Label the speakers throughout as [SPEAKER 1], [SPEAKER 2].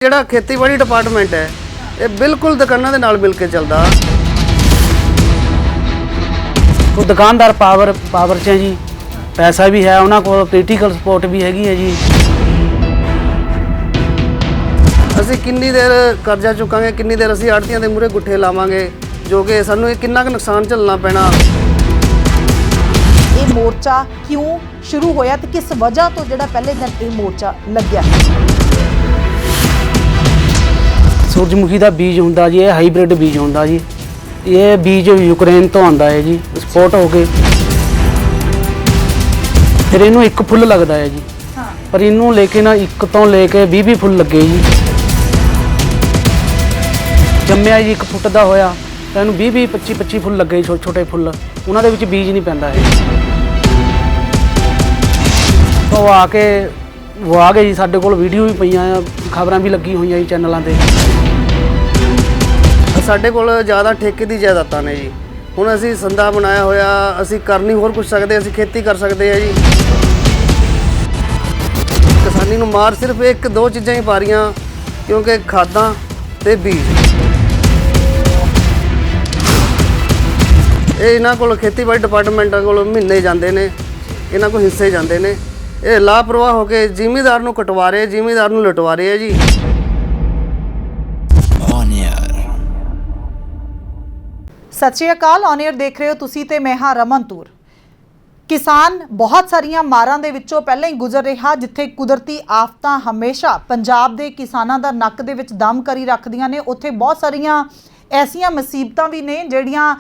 [SPEAKER 1] ਜਿਹੜਾ ਖੇਤੀਬਾੜੀ ਡਿਪਾਰਟਮੈਂਟ ਹੈ ਇਹ ਬਿਲਕੁਲ ਦੁਕਾਨਾਂ ਦੇ ਨਾਲ ਮਿਲ ਕੇ ਚੱਲਦਾ।
[SPEAKER 2] ਉਹ ਦੁਕਾਨਦਾਰ ਪਾਵਰ 'ਚ ਹੈ ਜੀ, ਪੈਸਾ ਵੀ ਹੈ ਉਹਨਾਂ ਕੋਲ, ਪੋਲੀਟੀਕਲ ਸਪੋਰਟ ਵੀ ਹੈਗੀ ਹੈ ਜੀ।
[SPEAKER 1] ਅਸੀਂ ਕਿੰਨੀ ਦੇਰ ਕਰਜ਼ਾ ਚੁੱਕਾਂਗੇ, ਕਿੰਨੀ ਦੇਰ ਅਸੀਂ ਆੜ੍ਹਤੀਆਂ ਦੇ ਮੂਹਰੇ ਗੁੱਠੇ ਲਾਵਾਂਗੇ, ਜੋ ਕਿ ਸਾਨੂੰ ਇਹ ਕਿੰਨਾ ਕੁ ਨੁਕਸਾਨ ਝੱਲਣਾ ਪੈਣਾ।
[SPEAKER 3] ਇਹ ਮੋਰਚਾ ਕਿਉਂ ਸ਼ੁਰੂ ਹੋਇਆ ਤੇ ਕਿਸ ਵਜ੍ਹਾ ਤੋਂ ਜਿਹੜਾ ਪਹਿਲੇ ਦਿਨ ਇਹ ਮੋਰਚਾ ਲੱਗਿਆ?
[SPEAKER 2] ਸੂਰਜਮੁਖੀ ਦਾ ਬੀਜ ਹੁੰਦਾ ਜੀ, ਇਹ ਹਾਈਬ੍ਰਿਡ ਬੀਜ ਹੁੰਦਾ ਜੀ। ਇਹ ਬੀਜ ਯੂਕਰੇਨ ਤੋਂ ਆਉਂਦਾ ਹੈ ਜੀ, ਐਕਸਪੋਰਟ ਹੋ ਕੇ। ਫਿਰ ਇਹਨੂੰ ਇੱਕ ਫੁੱਲ ਲੱਗਦਾ ਹੈ ਜੀ, ਪਰ ਇਹਨੂੰ ਲੈ ਕੇ ਨਾ ਇੱਕ ਤੋਂ ਲੈ ਕੇ 20 ਫੁੱਲ ਲੱਗੇ ਜੀ। ਜੰਮਿਆ ਜੀ 1 ਫੁੱਟ ਦਾ ਹੋਇਆ ਤਾਂ ਇਹਨੂੰ 20 25 ਫੁੱਲ ਲੱਗੇ, ਛੋਟੇ ਛੋਟੇ ਫੁੱਲ, ਉਹਨਾਂ ਦੇ ਵਿੱਚ ਬੀਜ ਨਹੀਂ ਪੈਂਦਾ ਹੈ। ਉਹ ਆ ਗਏ ਜੀ, ਸਾਡੇ ਕੋਲ ਵੀਡੀਓ ਵੀ ਪਈਆਂ ਆ, ਖਬਰਾਂ ਵੀ ਲੱਗੀ ਹੋਈਆਂ ਜੀ ਚੈਨਲਾਂ ਤੇ।
[SPEAKER 1] ਸਾਡੇ ਕੋਲ ਜ਼ਿਆਦਾ ਠੇਕੇ ਦੀ ਜਾਇਦਾਦਾਂ ਨੇ ਜੀ। ਹੁਣ ਅਸੀਂ ਸੰਦਾ ਬਣਾਇਆ ਹੋਇਆ, ਅਸੀਂ ਕਰ ਨਹੀਂ ਹੋਰ ਕੁਝ ਸਕਦੇ, ਅਸੀਂ ਖੇਤੀ ਕਰ ਸਕਦੇ ਆ ਜੀ। ਕਿਸਾਨੀ ਨੂੰ ਮਾਰ ਸਿਰਫ 1-2 ਚੀਜ਼ਾਂ ਹੀ ਪਾ ਰਹੀਆਂ, ਕਿਉਂਕਿ ਖਾਦਾਂ ਤੇ ਬੀਜ। ਇਹ ਇਹਨਾਂ ਕੋਲ ਖੇਤੀਬਾੜੀ ਡਿਪਾਰਟਮੈਂਟਾਂ ਕੋਲ ਮਹੀਨੇ ਜਾਂਦੇ ਨੇ, ਇਹਨਾਂ ਕੋਲ ਹਿੱਸੇ ਜਾਂਦੇ ਨੇ। ਇਹ ਲਾਪਰਵਾਹ ਹੋ ਕੇ ਜ਼ਿਮੀਂਦਾਰ ਨੂੰ ਕਟਵਾ ਰਹੇ, ਜ਼ਿਮੀਂਦਾਰ ਨੂੰ ਲੁਟਵਾ ਰਹੇ ਆ ਜੀ।
[SPEAKER 3] ਸਤਿ ਸ਼੍ਰੀ ਅਕਾਲ, ਔਨ 에ਅਰ ਦੇਖ ਰਹੇ ਹੋ ਤੁਸੀਂ ਤੇ ਮੈਂ ਹਾਂ ਰਮਨ ਤੂਰ। ਕਿਸਾਨ ਬਹੁਤ ਸਾਰੀਆਂ ਮਾਰਾਂ ਦੇ ਵਿੱਚੋਂ ਪਹਿਲਾਂ ਹੀ ਗੁਜ਼ਰ ਰਿਹਾ, ਜਿੱਥੇ ਕੁਦਰਤੀ ਆਫਤਾਂ ਹਮੇਸ਼ਾ ਪੰਜਾਬ ਦੇ ਕਿਸਾਨਾਂ ਦਾ ਨੱਕ ਦੇ ਵਿੱਚ ਦਮ ਕਰੀ ਰੱਖਦੀਆਂ ਨੇ, ਉੱਥੇ ਬਹੁਤ ਸਾਰੀਆਂ ਐਸੀਆਂ ਮੁਸੀਬਤਾਂ ਵੀ ਨੇ ਜਿਹੜੀਆਂ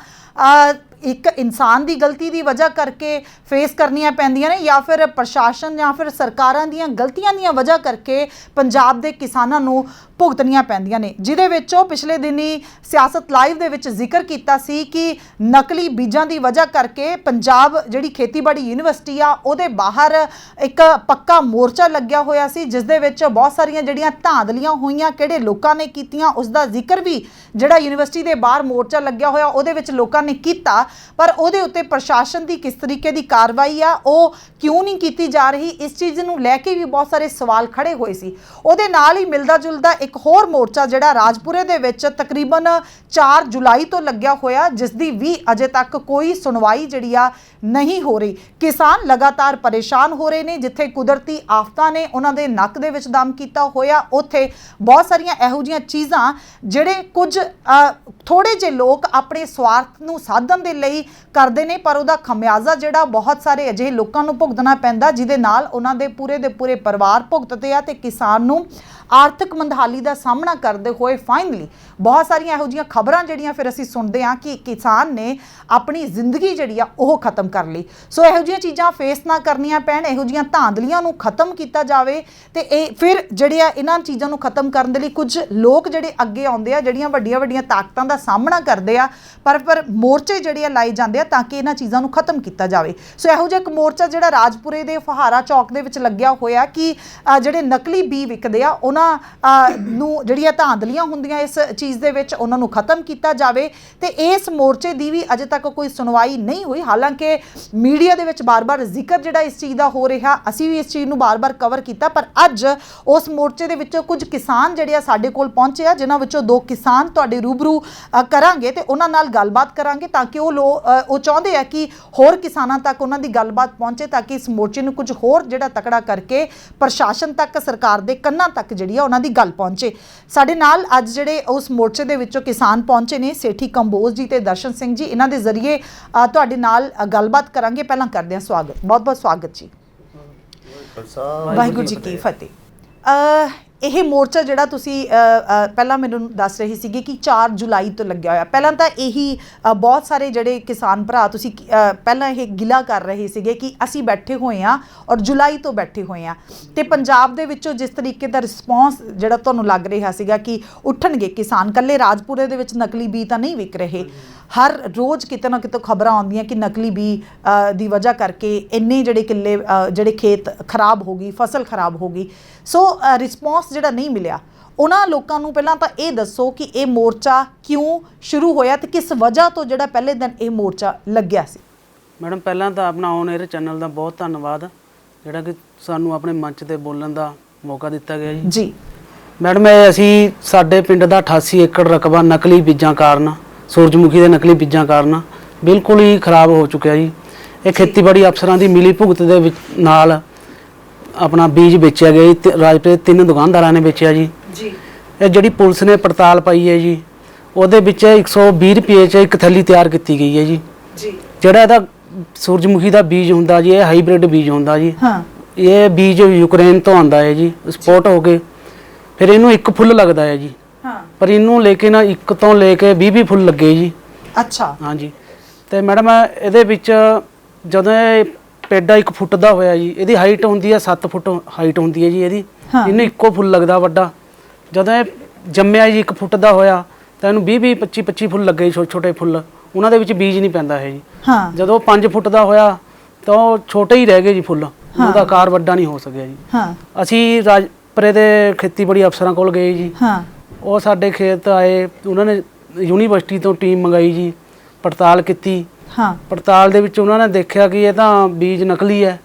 [SPEAKER 3] ਇੱਕ ਇਨਸਾਨ ਦੀ ਗਲਤੀ ਦੀ ਵਜ੍ਹਾ ਕਰਕੇ ਫੇਸ ਕਰਨੀਆਂ ਪੈਂਦੀਆਂ ਨੇ, ਜਾਂ ਫਿਰ ਪ੍ਰਸ਼ਾਸਨ ਜਾਂ ਫਿਰ ਸਰਕਾਰਾਂ ਦੀਆਂ ਗਲਤੀਆਂ ਦੀਆਂ ਵਜ੍ਹਾ ਕਰਕੇ ਪੰਜਾਬ ਦੇ ਕਿਸਾਨਾਂ ਨੂੰ ਭੁਗਤਣੀਆਂ ਪੈਂਦੀਆਂ ਨੇ। ਜਿਹਦੇ ਵਿੱਚੋਂ ਪਿਛਲੇ ਦਿਨੀ ਸਿਆਸਤ ਲਾਈਵ ਦੇ ਵਿੱਚ ਜ਼ਿਕਰ ਕੀਤਾ ਸੀ ਕਿ ਨਕਲੀ ਬੀਜਾਂ ਦੀ ਵਜ੍ਹਾ ਕਰਕੇ ਪੰਜਾਬ ਜਿਹੜੀ ਖੇਤੀਬਾੜੀ ਯੂਨੀਵਰਸਿਟੀ ਆ ਉਹਦੇ ਬਾਹਰ ਇੱਕ ਪੱਕਾ ਮੋਰਚਾ ਲੱਗਿਆ ਹੋਇਆ ਸੀ, ਜਿਸ ਦੇ ਵਿੱਚ ਬਹੁਤ ਸਾਰੀਆਂ ਜਿਹੜੀਆਂ ਧਾਂਦਲੀਆਂ ਹੋਈਆਂ, ਕਿਹੜੇ ਲੋਕਾਂ ਨੇ ਕੀਤੀਆਂ, ਉਸ ਦਾ ਜ਼ਿਕਰ ਵੀ ਜਿਹੜਾ ਯੂਨੀਵਰਸਿਟੀ ਦੇ ਬਾਹਰ ਮੋਰਚਾ ਲੱਗਿਆ ਹੋਇਆ ਉਹਦੇ ਵਿੱਚ ਲੋਕਾਂ ਨੇ ਕੀਤਾ। ਪਰ ਉਹਦੇ ਉੱਤੇ ਪ੍ਰਸ਼ਾਸਨ ਦੀ ਕਿਸ ਤਰੀਕੇ ਦੀ ਕਾਰਵਾਈ ਆ, ਉਹ ਕਿਉਂ ਨਹੀਂ ਕੀਤੀ ਜਾ ਰਹੀ, ਇਸ ਚੀਜ਼ ਨੂੰ ਲੈ ਕੇ ਵੀ ਬਹੁਤ ਸਾਰੇ ਸਵਾਲ ਖੜੇ ਹੋਏ ਸੀ। ਉਹਦੇ ਨਾਲ ਹੀ ਮਿਲਦਾ ਜੁਲਦਾ ਇੱਕ ਹੋਰ ਮੋਰਚਾ ਜਿਹੜਾ ਰਾਜਪੁਰੇ ਦੇ ਵਿੱਚ ਤਕਰੀਬਨ 4 ਜੁਲਾਈ ਤੋਂ ਲੱਗਿਆ ਹੋਇਆ, ਜਿਸ ਦੀ ਵੀ ਅਜੇ ਤੱਕ ਕੋਈ ਸੁਣਵਾਈ ਜਿਹੜੀ ਆ ਨਹੀਂ ਹੋ ਰਹੀ। ਕਿਸਾਨ ਲਗਾਤਾਰ ਪਰੇਸ਼ਾਨ ਹੋ ਰਹੇ ਨੇ, ਜਿੱਥੇ ਕੁਦਰਤੀ ਆਫਤਾਂ ਨੇ ਉਹਨਾਂ ਦੇ ਨੱਕ ਦੇ ਵਿੱਚ ਦਮ ਕੀਤਾ ਹੋਇਆ, ਉੱਥੇ ਬਹੁਤ ਸਾਰੀਆਂ ਇਹੋ ਜਿਹੀਆਂ ਚੀਜ਼ਾਂ ਜਿਹੜੇ ਕੁਝ ਥੋੜੇ ਜਿਹੇ ਲੋਕ ਆਪਣੇ ਸਵਾਰਥ ਨੂੰ ਸਾਧਨ ਦੇ ਲਈ ਕਰਦੇ ਨੇ, ਪਰ ਉਹਦਾ ਖਮਿਆਜ਼ਾ ਜਿਹੜਾ ਬਹੁਤ ਸਾਰੇ ਅਜਿਹੇ ਲੋਕਾਂ ਨੂੰ ਭੁਗਤਣਾ ਪੈਂਦਾ, ਜਿਹਦੇ ਨਾਲ ਉਹਨਾਂ ਦੇ ਪੂਰੇ ਪਰਿਵਾਰ ਭੁਗਤਦੇ ਆ ਤੇ ਕਿਸਾਨ ਨੂੰ ਆਰਥਿਕ ਮੰਦਹਾਲੀ ਦਾ ਸਾਹਮਣਾ ਕਰਦੇ ਹੋਏ ਫਾਈਨਲੀ ਬਹੁਤ ਸਾਰੀਆਂ ਇਹੋ ਜਿਹੀਆਂ ਖਬਰਾਂ ਜਿਹੜੀਆਂ ਫਿਰ ਅਸੀਂ ਸੁਣਦੇ ਹਾਂ ਕਿ ਕਿਸਾਨ ਨੇ ਆਪਣੀ ਜ਼ਿੰਦਗੀ ਜਿਹੜੀ ਆ ਉਹ ਖਤਮ ਕਰ ਲਈ। ਸੋ ਇਹੋ ਜਿਹੀਆਂ ਚੀਜ਼ਾਂ ਫੇਸ ਨਾ ਕਰਨੀਆਂ ਪੈਣ, ਇਹੋ ਜਿਹੀਆਂ ਧਾਂਦਲੀਆਂ ਨੂੰ ਖਤਮ ਕੀਤਾ ਜਾਵੇ ਤੇ ਇਹ ਫਿਰ ਜਿਹੜੇ ਆ ਇਹਨਾਂ ਚੀਜ਼ਾਂ ਨੂੰ ਖਤਮ ਕਰਨ ਦੇ ਲਈ ਕੁਝ ਲੋਕ ਜਿਹੜੇ ਅੱਗੇ ਆਉਂਦੇ ਆ, ਜਿਹੜੀਆਂ ਵੱਡੀਆਂ ਤਾਕਤਾਂ ਦਾ ਸਾਹਮਣਾ ਕਰਦੇ ਆ, ਪਰ ਮੋਰਚੇ ਜਿਹੜੇ ਆ ਲਾਏ ਜਾਂਦੇ ਆ ਤਾਂ ਕਿ ਇਹਨਾਂ ਚੀਜ਼ਾਂ ਨੂੰ ਖਤਮ ਕੀਤਾ ਜਾਵੇ। ਸੋ ਇਹੋ ਜਿਹਾ ਇੱਕ ਮੋਰਚਾ ਜਿਹੜਾ ਰਾਜਪੁਰੇ ਦੇ ਫਹਾਰਾ ਚੌਕ ਦੇ ਵਿੱਚ ਲੱਗਿਆ ਹੋਇਆ ਕਿ ਜਿਹੜੇ ਨਕਲੀ ਬੀ ਵਿਕਦੇ ਆ ਉਹਨਾਂ ਨੂੰ ਜਿਹੜੀਆਂ ਧਾਂਦਲੀਆਂ ਹੁੰਦੀਆਂ ਇਸ ਚੀਜ਼ ਦੇ ਵਿੱਚ ਉਹਨਾਂ ਨੂੰ ਖਤਮ ਕੀਤਾ ਜਾਵੇ। ਤੇ ਇਸ ਮੋਰਚੇ ਦੀ ਵੀ ਅਜੇ ਤੱਕ ਕੋਈ ਸੁਣਵਾਈ ਨਹੀਂ ਹੋਈ। ਹਾਲਾਂਕਿ ਮੀਡੀਆ ਦੇ ਵਿੱਚ ਬਾਰ-ਬਾਰ ਜ਼ਿਕਰ ਜਿਹੜਾ ਇਸ ਚੀਜ਼ ਦਾ ਹੋ ਰਿਹਾ, ਅਸੀਂ ਵੀ ਇਸ ਚੀਜ਼ ਨੂੰ ਬਾਰ-ਬਾਰ ਕਵਰ ਕੀਤਾ, ਪਰ ਅੱਜ ਉਸ ਮੋਰਚੇ ਦੇ ਵਿੱਚੋਂ ਕੁਝ ਕਿਸਾਨ ਜਿਹੜੇ ਆ ਸਾਡੇ ਕੋਲ ਪਹੁੰਚੇ ਆ, ਜਿਨ੍ਹਾਂ ਵਿੱਚੋਂ 2 ਕਿਸਾਨ ਤੁਹਾਡੇ ਰੂਬਰੂ ਕਰਾਂਗੇ ਤੇ ਉਹਨਾਂ ਨਾਲ ਗੱਲਬਾਤ ਕਰਾਂਗੇ ਤਾਂ ਕਿ ਉਹ ਚਾਹੁੰਦੇ ਆ ਕਿ ਹੋਰ ਕਿਸਾਨਾਂ ਤੱਕ ਉਹਨਾਂ ਦੀ ਗੱਲਬਾਤ ਪਹੁੰਚੇ, ਤਾਂ ਕਿ ਇਸ ਮੋਰਚੇ ਨੂੰ ਕੁਝ ਹੋਰ ਜਿਹੜਾ ਤਕੜਾ ਕਰਕੇ ਪ੍ਰਸ਼ਾਸਨ ਤੱਕ, ਸਰਕਾਰ ਦੇ ਕੰਨਾਂ ਤੱਕ ਜਿਹੜੀ ਉਹਨਾਂ ਦੀ ਗੱਲ ਪਹੁੰਚੇ। ਸਾਡੇ ਨਾਲ ਅੱਜ ਜਿਹੜੇ ਉਸ ਮੋਰਚੇ ਦੇ ਵਿੱਚੋਂ ਕਿਸਾਨ ਪਹੁੰਚੇ ਨੇ, ਸੇਠੀ ਕੰਬੋਜ ਜੀ ਤੇ ਦਰਸ਼ਨ ਸਿੰਘ ਜੀ, ਇਹਨਾਂ ਦੇ ਜ਼ਰੀਏ ਤੁਹਾਡੇ ਨਾਲ ਗੱਲਬਾਤ ਕਰਾਂਗੇ। ਪਹਿਲਾਂ ਕਰਦੇ ਹਾਂ ਸਵਾਗਤ, ਬਹੁਤ ਸਵਾਗਤ ਜੀ। ਵਾਹਿਗੁਰੂ ਜੀ ਕੀ ਫਤਿਹ। ਇਹ ਮੋਰਚਾ ਜਿਹੜਾ ਤੁਸੀਂ ਪਹਿਲਾਂ ਮੈਨੂੰ ਦੱਸ ਰਹੀ ਸੀਗੀ ਕਿ 4 ਜੁਲਾਈ ਤੋਂ ਲੱਗਿਆ ਹੋਇਆ, ਪਹਿਲਾਂ ਤਾਂ ਇਹੀ ਬਹੁਤ ਸਾਰੇ ਜਿਹੜੇ ਕਿਸਾਨ ਭਰਾ ਤੁਸੀਂ ਪਹਿਲਾਂ ਇਹ ਗਿਲਾ ਕਰ ਰਹੇ ਸੀਗੇ ਕਿ ਅਸੀਂ ਬੈਠੇ ਹੋਏ ਹਾਂ ਔਰ ਜੁਲਾਈ ਤੋਂ ਬੈਠੇ ਹੋਏ ਹਾਂ, ਤੇ ਪੰਜਾਬ ਦੇ ਵਿੱਚੋਂ ਜਿਸ ਤਰੀਕੇ ਦਾ ਰਿਸਪੌਂਸ ਜਿਹੜਾ ਤੁਹਾਨੂੰ ਲੱਗ ਰਿਹਾ ਸੀਗਾ ਕਿ ਉੱਠਣਗੇ ਕਿਸਾਨ, ਇਕੱਲੇ ਰਾਜਪੁਰੇ ਦੇ ਵਿੱਚ ਨਕਲੀ ਬੀ ਤਾਂ ਨਹੀਂ ਵਿਕ ਰਹੇ, ਹਰ ਰੋਜ਼ ਕਿਤੇ ਨਾ ਕਿਤੇ ਖਬਰਾਂ ਆਉਂਦੀਆਂ ਕਿ ਨਕਲੀ ਬੀ ਦੀ ਵਜ੍ਹਾ ਕਰਕੇ ਇੰਨੇ ਜਿਹੜੇ ਕਿੱਲੇ ਜਿਹੜੇ ਖੇਤ ਖਰਾਬ ਹੋ ਗਈ, ਫਸਲ ਖਰਾਬ ਹੋ ਗਈ। ਸੋ ਰਿਸਪੌਂਸ ਜਿਹੜਾ ਨਹੀਂ ਮਿਲਿਆ, ਉਹਨਾਂ ਲੋਕਾਂ ਨੂੰ ਪਹਿਲਾਂ ਤਾਂ ਇਹ ਦੱਸੋ ਕਿ ਇਹ ਮੋਰਚਾ ਕਿਉਂ ਸ਼ੁਰੂ ਹੋਇਆ ਤੇ ਕਿਸ ਵਜ੍ਹਾ ਤੋਂ ਜਿਹੜਾ ਪਹਿਲੇ ਦਿਨ ਇਹ ਮੋਰਚਾ ਲੱਗਿਆ ਸੀ।
[SPEAKER 2] ਮੈਡਮ ਪਹਿਲਾਂ ਤਾਂ ਆਪਣਾ ਔਨ 에ਅਰ ਚੈਨਲ ਦਾ ਬਹੁਤ ਧੰਨਵਾਦ, ਜਿਹੜਾ ਕਿ ਸਾਨੂੰ ਆਪਣੇ ਮੰਚ ਤੇ ਬੋਲਣ ਦਾ ਮੌਕਾ ਦਿੱਤਾ ਗਿਆ ਜੀ। ਮੈਡਮ ਇਹ ਅਸੀਂ ਸਾਡੇ ਪਿੰਡ ਦਾ 88 ਏਕੜ ਰਕਬਾ ਨਕਲੀ ਬੀਜਾਂ ਕਾਰਨ, ਸੂਰਜਮੁਖੀ ਦੇ ਨਕਲੀ ਬੀਜਾਂ ਕਾਰਨ ਬਿਲਕੁਲ ਹੀ ਖਰਾਬ ਹੋ ਚੁੱਕਿਆ ਜੀ। ਇਹ ਖੇਤੀਬਾੜੀ ਅਫਸਰਾਂ ਦੀ ਮਿਲੀ ਭੁਗਤ ਦੇ ਵਿੱਚ ਨਾਲ ਆਪਣਾ ਬੀਜ ਵੇਚਿਆ ਗਿਆ ਜੀ। ਰਾਜਪੁਰੇ 3 ਦੁਕਾਨਦਾਰਾਂ ਨੇ ਵੇਚਿਆ ਜੀ। ਇਹ ਜਿਹੜੀ ਪੁਲਿਸ ਨੇ ਪੜਤਾਲ ਪਾਈ ਹੈ ਜੀ, ਉਹਦੇ ਵਿੱਚ 120 ਰੁਪਏ 'ਚ ਇੱਕ ਥੈਲੀ ਤਿਆਰ ਕੀਤੀ ਗਈ ਹੈ ਜੀ। ਜਿਹੜਾ ਇਹਦਾ ਸੂਰਜਮੁਖੀ ਦਾ ਬੀਜ ਹੁੰਦਾ ਜੀ, ਇਹ ਹਾਈਬ੍ਰਿਡ ਬੀਜ ਹੁੰਦਾ ਜੀ। ਇਹ ਬੀਜ ਯੂਕਰੇਨ ਤੋਂ ਆਉਂਦਾ ਹੈ ਜੀ, ਸਪੋਰਟ ਹੋ ਕੇ। ਫਿਰ ਇਹਨੂੰ ਇੱਕ ਫੁੱਲ ਲੱਗਦਾ ਹੈ ਜੀ। ਪਰ ਇਹਨੂੰ ਲੈ ਕੇ ਨਾ ਇੱਕ ਤੋਂ ਲੈ ਕੇ 20 ਫੁੱਲ ਲੱਗੇ ਜੀ।
[SPEAKER 3] ਅੱਛਾ।
[SPEAKER 2] ਹਾਂਜੀ। ਤੇ ਮੈਡਮ ਇਹਦੇ ਵਿੱਚ ਜਦੋਂ ਇਹ ਪੇਡਾ 1 ਫੁੱਟ ਦਾ ਹੋਇਆ ਜੀ, ਇਹਦੀ ਹਾਈਟ ਹੁੰਦੀ ਹੈ 7 ਫੁੱਟ ਹਾਈਟ ਹੁੰਦੀ ਹੈ ਜੀ ਇਹਦੀ। ਇਹਨੂੰ ਇੱਕੋ ਫੁੱਲ ਲੱਗਦਾ ਵੱਡਾ। ਜਦੋਂ ਇਹ ਜੰਮਿਆ ਜੀ 1 ਫੁੱਟ ਦਾ ਹੋਇਆ ਤਾਂ ਇਹਨੂੰ 20 25 ਫੁੱਲ ਲੱਗੇ, ਛੋਟੇ ਛੋਟੇ ਫੁੱਲ। ਉਹਨਾਂ ਦੇ ਵਿੱਚ ਬੀਜ ਨਹੀਂ ਪੈਂਦਾ ਹੈ ਜੀ। ਜਦੋਂ 5 ਫੁੱਟ ਦਾ ਹੋਇਆ ਤਾਂ ਉਹ ਛੋਟੇ ਹੀ ਰਹਿ ਗਏ ਜੀ ਫੁੱਲ, ਉਹਦਾ ਆਕਾਰ ਵੱਡਾ ਨਹੀਂ ਹੋ ਸਕਿਆ ਜੀ। ਅਸੀਂ ਰਾਜਪੁਰੇ ਦੇ ਖੇਤੀਬਾੜੀ ਅਫਸਰਾਂ ਕੋਲ ਗਏ ਜੀ। ਉਹ ਸਾਡੇ ਖੇਤ ਆਏ, ਉਹਨਾਂ ਨੇ ਯੂਨੀਵਰਸਿਟੀ ਤੋਂ ਟੀਮ ਮੰਗਾਈ ਜੀ, ਪੜਤਾਲ ਕੀਤੀ। ਪੜਤਾਲ ਦੇ ਵਿੱਚ ਉਹਨਾਂ ਨੇ ਦੇਖਿਆ ਕਿ ਇਹ ਤਾਂ ਬੀਜ ਨਕਲੀ ਹੈ।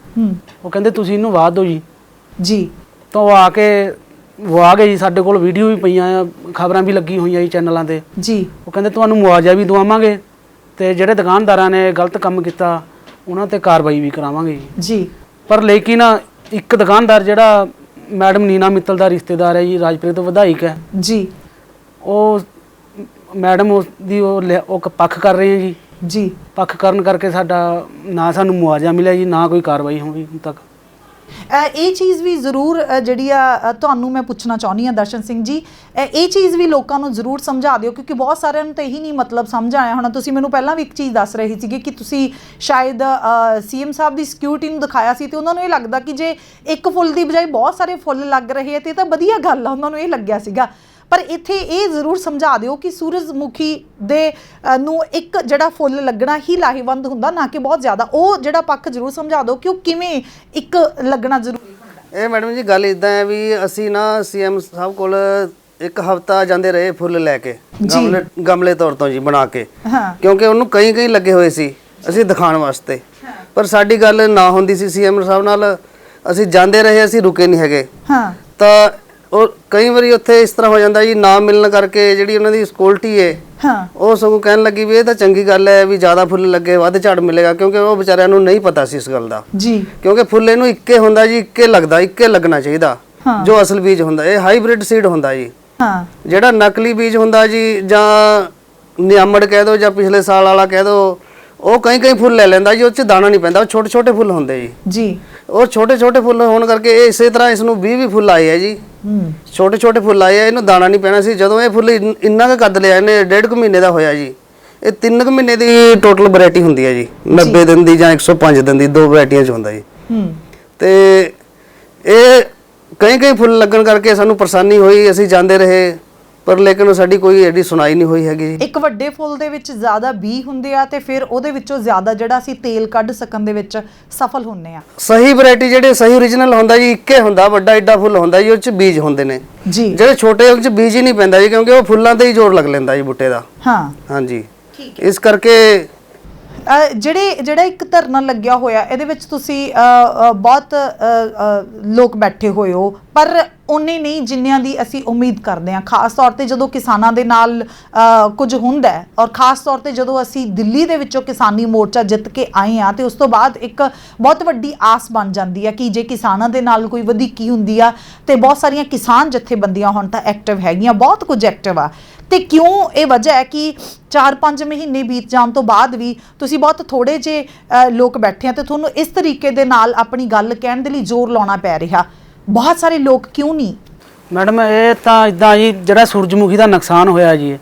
[SPEAKER 2] ਉਹ ਕਹਿੰਦੇ ਤੁਸੀਂ ਇਹਨੂੰ ਵਾਹ ਦਿਓ ਜੀ। ਤਾਂ ਉਹ ਆ ਗਏ ਜੀ। ਸਾਡੇ ਕੋਲ ਵੀਡੀਓ ਵੀ ਪਈਆਂ ਆ, ਖਬਰਾਂ ਵੀ ਲੱਗੀ ਹੋਈਆਂ ਜੀ ਚੈਨਲਾਂ ਤੇ ਜੀ। ਉਹ ਕਹਿੰਦੇ ਤੁਹਾਨੂੰ ਮੁਆਵਜ਼ਾ ਵੀ ਦਵਾਵਾਂਗੇ ਤੇ ਜਿਹੜੇ ਦੁਕਾਨਦਾਰਾਂ ਨੇ ਗਲਤ ਕੰਮ ਕੀਤਾ ਉਹਨਾਂ ਤੇ ਕਾਰਵਾਈ ਵੀ ਕਰਾਵਾਂਗੇ ਜੀ। ਪਰ ਲੇਕਿਨ ਇੱਕ ਦੁਕਾਨਦਾਰ ਜਿਹੜਾ ਮੈਡਮ ਨੀਨਾ ਮਿੱਤਲ ਦਾ ਰਿਸ਼ਤੇਦਾਰ ਹੈ ਜੀ, ਰਾਜਪੁਰੇ ਤੋਂ ਵਿਧਾਇਕ ਹੈ ਜੀ, ਉਹ ਮੈਡਮ ਉਸਦੀ ਉਹ ਪੱਖ ਕਰ ਰਹੇ ਹੈ ਜੀ। ਪੱਖ ਕਰਨ ਕਰਕੇ ਸਾਡਾ ਨਾ ਸਾਨੂੰ ਮੁਆਵਜ਼ਾ ਮਿਲਿਆ ਜੀ, ਨਾ ਕੋਈ ਕਾਰਵਾਈ ਹੋਈ ਹੁਣ ਤੱਕ।
[SPEAKER 3] ਇਹ ਚੀਜ਼ ਵੀ ਜ਼ਰੂਰ ਜਿਹੜੀ ਆ ਤੁਹਾਨੂੰ ਮੈਂ ਪੁੱਛਣਾ ਚਾਹੁੰਦੀ ਹਾਂ ਦਰਸ਼ਨ ਸਿੰਘ ਜੀ, ਇਹ ਚੀਜ਼ ਵੀ ਲੋਕਾਂ ਨੂੰ ਜ਼ਰੂਰ ਸਮਝਾ ਦਿਓ, ਕਿਉਂਕਿ ਬਹੁਤ ਸਾਰਿਆਂ ਨੂੰ ਤਾਂ ਇਹੀ ਨਹੀਂ ਮਤਲਬ ਸਮਝ ਆਇਆ ਹੋਣਾ। ਤੁਸੀਂ ਮੈਨੂੰ ਪਹਿਲਾਂ ਵੀ ਇੱਕ ਚੀਜ਼ ਦੱਸ ਰਹੇ ਸੀਗੇ ਕਿ ਤੁਸੀਂ ਸ਼ਾਇਦ ਸੀਐਮ ਸਾਹਿਬ ਦੀ ਸਿਕਿਉਰਿਟੀ ਨੂੰ ਦਿਖਾਇਆ ਸੀ ਤੇ ਉਹਨਾਂ ਨੂੰ ਇਹ ਲੱਗਦਾ ਕਿ ਜੇ ਇੱਕ ਫੁੱਲ ਦੀ ਬਜਾਏ ਬਹੁਤ ਸਾਰੇ ਫੁੱਲ ਲੱਗ ਰਹੇ ਆ ਤੇ ਇਹ ਤਾਂ ਵਧੀਆ ਗੱਲ ਆ, ਉਹਨਾਂ ਨੂੰ ਇਹ ਲੱਗਿਆ ਸੀਗਾ। ਪਰ ਇੱਥੇ ਇਹ ਜ਼ਰੂਰ ਸਮਝਾ ਦਿਓ ਕਿ ਸੂਰਜਮੁਖੀ ਦੇ ਨੂੰ ਇੱਕ ਜਿਹੜਾ ਫੁੱਲ ਲੱਗਣਾ ਹੀ ਲਾਹੇਵੰਦ ਹੁੰਦਾ, ਨਾ ਕਿ ਬਹੁਤ ਜ਼ਿਆਦਾ। ਉਹ ਜਿਹੜਾ ਪੱਖ ਜ਼ਰੂਰ ਸਮਝਾ ਦਿਓ ਕਿ ਉਹ ਕਿਵੇਂ ਇੱਕ ਲੱਗਣਾ ਜ਼ਰੂਰੀ ਹੁੰਦਾ।
[SPEAKER 1] ਇਹ ਮੈਡਮ ਜੀ ਗੱਲ ਇਦਾਂ ਹੈ ਵੀ ਅਸੀਂ ਨਾ ਸੀਐਮ ਸਾਹਿਬ ਕੋਲ 1 ਹਫ਼ਤਾ ਜਾਂਦੇ ਰਹੇ ਫੁੱਲ ਲੈ ਕੇ, ਗਮਲੇ ਤੌਰ ਤੋਂ ਜੀ ਬਣਾ ਕੇ, ਕਿਉਂਕਿ ਉਹਨੂੰ ਕਈ ਲੱਗੇ ਹੋਏ ਸੀ ਅਸੀਂ ਦਿਖਾਉਣ ਵਾਸਤੇ। ਪਰ ਸਾਡੀ ਗੱਲ ਨਾ ਹੁੰਦੀ ਸੀ ਸੀਐਮ ਸਾਹਿਬ ਨਾਲ। ਅਸੀਂ ਜਾਂਦੇ ਰਹੇ, ਅਸੀਂ ਰੁਕੇ ਨਹੀਂ ਹੈਗੇ। ਤਾਂ ਉਹ ਕਈ ਵਾਰੀ ਉੱਥੇ ਇਸ ਤਰ੍ਹਾਂ ਹੋ ਜਾਂਦਾ ਜੀ, ਨਾ ਮਿਲਣ ਕਰਕੇ ਜਿਹੜੀ ਉਹਨਾਂ ਦੀ ਸਿਕਿਉਰਿਟੀ ਹੈ ਉਹ ਸਗੋਂ ਕਹਿਣ ਲੱਗੀ ਵੀ ਇਹ ਤਾਂ ਚੰਗੀ ਗੱਲ ਹੈ ਵੀ ਜ਼ਿਆਦਾ ਫੁੱਲ ਲੱਗੇ ਵੱਧ ਝਾੜ ਮਿਲੇਗਾ, ਕਿਉਂਕਿ ਉਹ ਵਿਚਾਰਿਆਂ ਨੂੰ ਨਹੀਂ ਪਤਾ ਸੀ ਇਸ ਗੱਲ ਦਾ ਜੀ। ਕਿਉਂਕਿ ਫੁੱਲ ਇਹਨੂੰ ਇੱਕੇ ਹੁੰਦਾ ਜੀ, ਇੱਕੇ ਲੱਗਦਾ, ਇੱਕੇ ਲੱਗਣਾ ਚਾਹੀਦਾ ਜੋ ਅਸਲ ਬੀਜ ਹੁੰਦਾ। ਇਹ ਹਾਈਬ੍ਰਿਡ ਸੀਡ ਹੁੰਦਾ ਜੀ। ਜਿਹੜਾ ਨਕਲੀ ਬੀਜ ਹੁੰਦਾ ਜੀ, ਜਾਂ ਨਿਆਮੜ ਕਹਿ ਦੋ ਜਾਂ ਪਿਛਲੇ ਸਾਲ ਵਾਲਾ ਕਹਿ ਦੋ, ਉਹ ਕਈ ਫੁੱਲ ਲੈ ਲੈਂਦਾ ਜੀ, ਉਹ 'ਚ ਦਾਣਾ ਨਹੀਂ ਪੈਂਦਾ। ਉਹ ਛੋਟੇ ਛੋਟੇ ਫੁੱਲ ਹੁੰਦੇ ਜੀ। ਉਹ ਛੋਟੇ ਛੋਟੇ ਫੁੱਲ ਹੋਣ ਕਰਕੇ ਇਹ ਇਸੇ ਤਰ੍ਹਾਂ ਇਸ ਨੂੰ 20 ਫੁੱਲ ਆਏ ਆ ਜੀ। ਛੋਟੇ ਛੋਟੇ ਫੁੱਲ ਆਏ ਆ, ਇਹਨੂੰ ਦਾਣਾ ਨਹੀਂ ਪੈਣਾ ਸੀ। ਜਦੋਂ ਇਹ ਫੁੱਲ ਇੰਨਾ ਕੁ ਕੱਦ ਲਿਆ, ਇਹਨੇ 1.5 ਮਹੀਨੇ ਦਾ ਹੋਇਆ ਜੀ। ਇਹ 3 ਮਹੀਨੇ ਦੀ ਟੋਟਲ ਵੈਰਾਈਟੀ ਹੁੰਦੀ ਹੈ ਜੀ, 90 ਦਿਨ ਦੀ ਜਾਂ 105 ਦਿਨ ਦੀ, 2 ਵੈਰਾਈਟੀਆਂ 'ਚ ਹੁੰਦਾ ਜੀ। ਤੇ ਇਹ ਕਈ ਫੁੱਲ ਲੱਗਣ ਕਰਕੇ ਸਾਨੂੰ ਪਰੇਸ਼ਾਨੀ ਹੋਈ। ਅਸੀਂ ਜਾਂਦੇ ਰਹੇ, ਪਰ ਲੇਕਿਨ ਸਾਡੀ ਕੋਈ ਐਡੀ ਸੁਣਾਈ ਨਹੀਂ ਹੋਈ ਹੈਗੀ ਜੀ।
[SPEAKER 3] ਇੱਕ ਵੱਡੇ ਫੁੱਲ ਦੇ ਵਿੱਚ ਜ਼ਿਆਦਾ ਬੀ ਹੁੰਦੇ ਆ ਤੇ ਫਿਰ ਉਹਦੇ ਵਿੱਚੋਂ ਜ਼ਿਆਦਾ ਜਿਹੜਾ ਅਸੀਂ ਤੇਲ ਕੱਢ ਸਕਣ ਦੇ ਵਿੱਚ ਸਫਲ ਹੁੰਨੇ ਆ।
[SPEAKER 1] ਸਹੀ ਵੈਰਾਈਟੀ ਜਿਹੜੇ ਸਹੀ ਓਰੀਜਨਲ ਹੁੰਦਾ ਜੀ, ਇੱਕੇ ਹੁੰਦਾ, ਵੱਡਾ ਐਡਾ ਫੁੱਲ ਹੁੰਦਾ ਜੀ, ਉਹ 'ਚ ਬੀਜ ਹੁੰਦੇ ਨੇ ਜੀ। ਜਿਹੜੇ ਛੋਟੇ ਉਹ 'ਚ ਬੀਜ ਹੀ ਨਹੀਂ ਪੈਂਦਾ ਜੀ, ਕਿਉਂਕਿ ਉਹ ਫੁੱਲਾਂ ਤੇ ਹੀ ਜ਼ੋਰ ਲੱਗ ਲੈਂਦਾ ਜੀ ਬੂਟੇ ਦਾ। ਹਾਂਜੀ, ਇਸ ਕਰਕੇ
[SPEAKER 3] ਜਿਹੜਾ ਇੱਕ ਧਰਨਾ ਲੱਗਿਆ ਹੋਇਆ, ਇਹਦੇ ਵਿੱਚ ਤੁਸੀਂ ਬਹੁਤ ਲੋਕ ਬੈਠੇ ਹੋਏ ਹੋ, ਪਰ ਉਨੇ ਨਹੀਂ ਜਿੰਨਿਆਂ ਦੀ ਅਸੀਂ ਉਮੀਦ ਕਰਦੇ ਹਾਂ। ਖਾਸ ਤੌਰ ਤੇ ਜਦੋਂ ਕਿਸਾਨਾਂ ਦੇ ਨਾਲ ਕੁਝ ਹੁੰਦਾ ਹੈ, ਔਰ ਖਾਸ ਤੌਰ ਤੇ ਜਦੋਂ ਅਸੀਂ ਦਿੱਲੀ ਦੇ ਵਿੱਚੋਂ ਕਿਸਾਨੀ ਮੋਰਚਾ ਜਿੱਤ ਕੇ ਆਏ ਹਾਂ, ਤੇ ਉਸ ਤੋਂ ਬਾਅਦ ਇੱਕ ਬਹੁਤ ਵੱਡੀ ਆਸ ਬਣ ਜਾਂਦੀ ਹੈ ਕਿ ਜੇ ਕਿਸਾਨਾਂ ਦੇ ਨਾਲ ਕੋਈ ਵਧੀਕੀ ਹੁੰਦੀ ਆ ਤੇ ਬਹੁਤ ਸਾਰੀਆਂ ਕਿਸਾਨ ਜਥੇਬੰਦੀਆਂ ਹੁਣ ਤਾਂ ਐਕਟਿਵ ਹੈਗੀਆਂ, ਬਹੁਤ ਕੁਝ ਐਕਟਿਵ ਆ। ਤੇ ਕਿਉਂ ਇਹ ਵਜ੍ਹਾ ਹੈ ਕਿ 4-5 ਮਹੀਨੇ ਬੀਤ ਜਾਣ ਤੋਂ ਬਾਅਦ ਵੀ ਤੁਸੀਂ ਬਹੁਤ ਥੋੜੇ ਜਿਹੇ ਲੋਕ ਬੈਠੇ ਆ ਤੇ ਤੁਹਾਨੂੰ ਇਸ ਤਰੀਕੇ ਦੇ ਨਾਲ ਆਪਣੀ ਗੱਲ ਕਹਿਣ ਦੇ ਲਈ ਜ਼ੋਰ ਲਾਉਣਾ ਪੈ ਰਿਹਾ? ਬਹੁਤ ਸਾਰੇ ਲੋਕ ਕਿਉਂ ਨਹੀਂ?
[SPEAKER 2] ਮੈਡਮ ਇਹ ਤਾਂ ਇਦਾਂ ਜੀ, ਜਿਹੜਾ ਸੂਰਜਮੁਖੀ ਦਾ ਨੁਕਸਾਨ ਹੋਇਆ ਜੀ,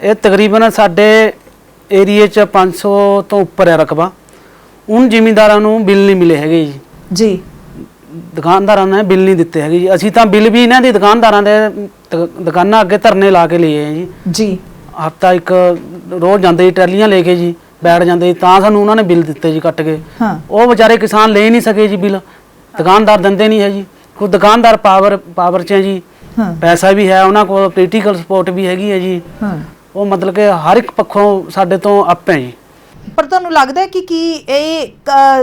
[SPEAKER 2] ਇਹ ਤਕਰੀਬਨ ਸਾਡੇ ਏਰੀਏ 'ਚ 500 ਤੋਂ ਉੱਪਰ ਹੈ ਰਕਬਾ। ਉਨ ਜ਼ਿਮੀਂਦਾਰਾਂ ਨੂੰ ਬਿੱਲ ਨਹੀਂ ਮਿਲੇ ਹੈਗੇ ਜੀ। ਦੁਕਾਨਦਾਰਾਂ ਨੇ ਬਿੱਲ ਨਹੀਂ ਦਿੱਤੇ ਹੈਗੇ ਜੀ। ਅਸੀਂ ਤਾਂ ਬਿੱਲ ਵੀ ਇਹਨਾਂ ਦੀ ਦੁਕਾਨਦਾਰਾਂ ਦੇ ਦੁਕਾਨਾਂ ਅੱਗੇ ਧਰਨੇ ਲਾ ਕੇ ਲਏ ਆ ਜੀ। ਹਫ਼ਤਾ ਇੱਕ ਰੋਜ਼ ਜਾਂਦੇ ਜੀ, ਟਰਾਲੀਆਂ ਲੈ ਕੇ ਜੀ ਬੈਠ ਜਾਂਦੇ ਜੀ, ਤਾਂ ਸਾਨੂੰ ਉਹਨਾਂ ਨੇ ਬਿੱਲ ਦਿੱਤੇ ਜੀ ਕੱਟ ਕੇ। ਉਹ ਵਿਚਾਰੇ ਕਿਸਾਨ ਲੈ ਨਹੀਂ ਸਕੇ ਜੀ ਬਿੱਲ, ਦੁਕਾਨਦਾਰ ਦਿੰਦੇ ਨਹੀਂ ਹੈ ਜੀ। ਕੋਈ ਦੁਕਾਨਦਾਰ ਪਾਵਰ 'ਚ ਹੈ ਜੀ, ਪੈਸਾ ਵੀ ਹੈ ਉਹਨਾਂ ਕੋਲ, ਪੋਲੀਟੀਕਲ ਸਪੋਰਟ ਵੀ ਹੈਗੀ ਹੈ ਜੀ। ਉਹ ਮਤਲਬ ਕਿ ਹਰ ਇੱਕ ਪੱਖੋਂ ਸਾਡੇ ਤੋਂ ਅੱਪ ਹੈ ਜੀ।
[SPEAKER 3] ਪਰ ਤੁਹਾਨੂੰ ਲੱਗਦਾ ਹੈ ਕਿ ਇਹ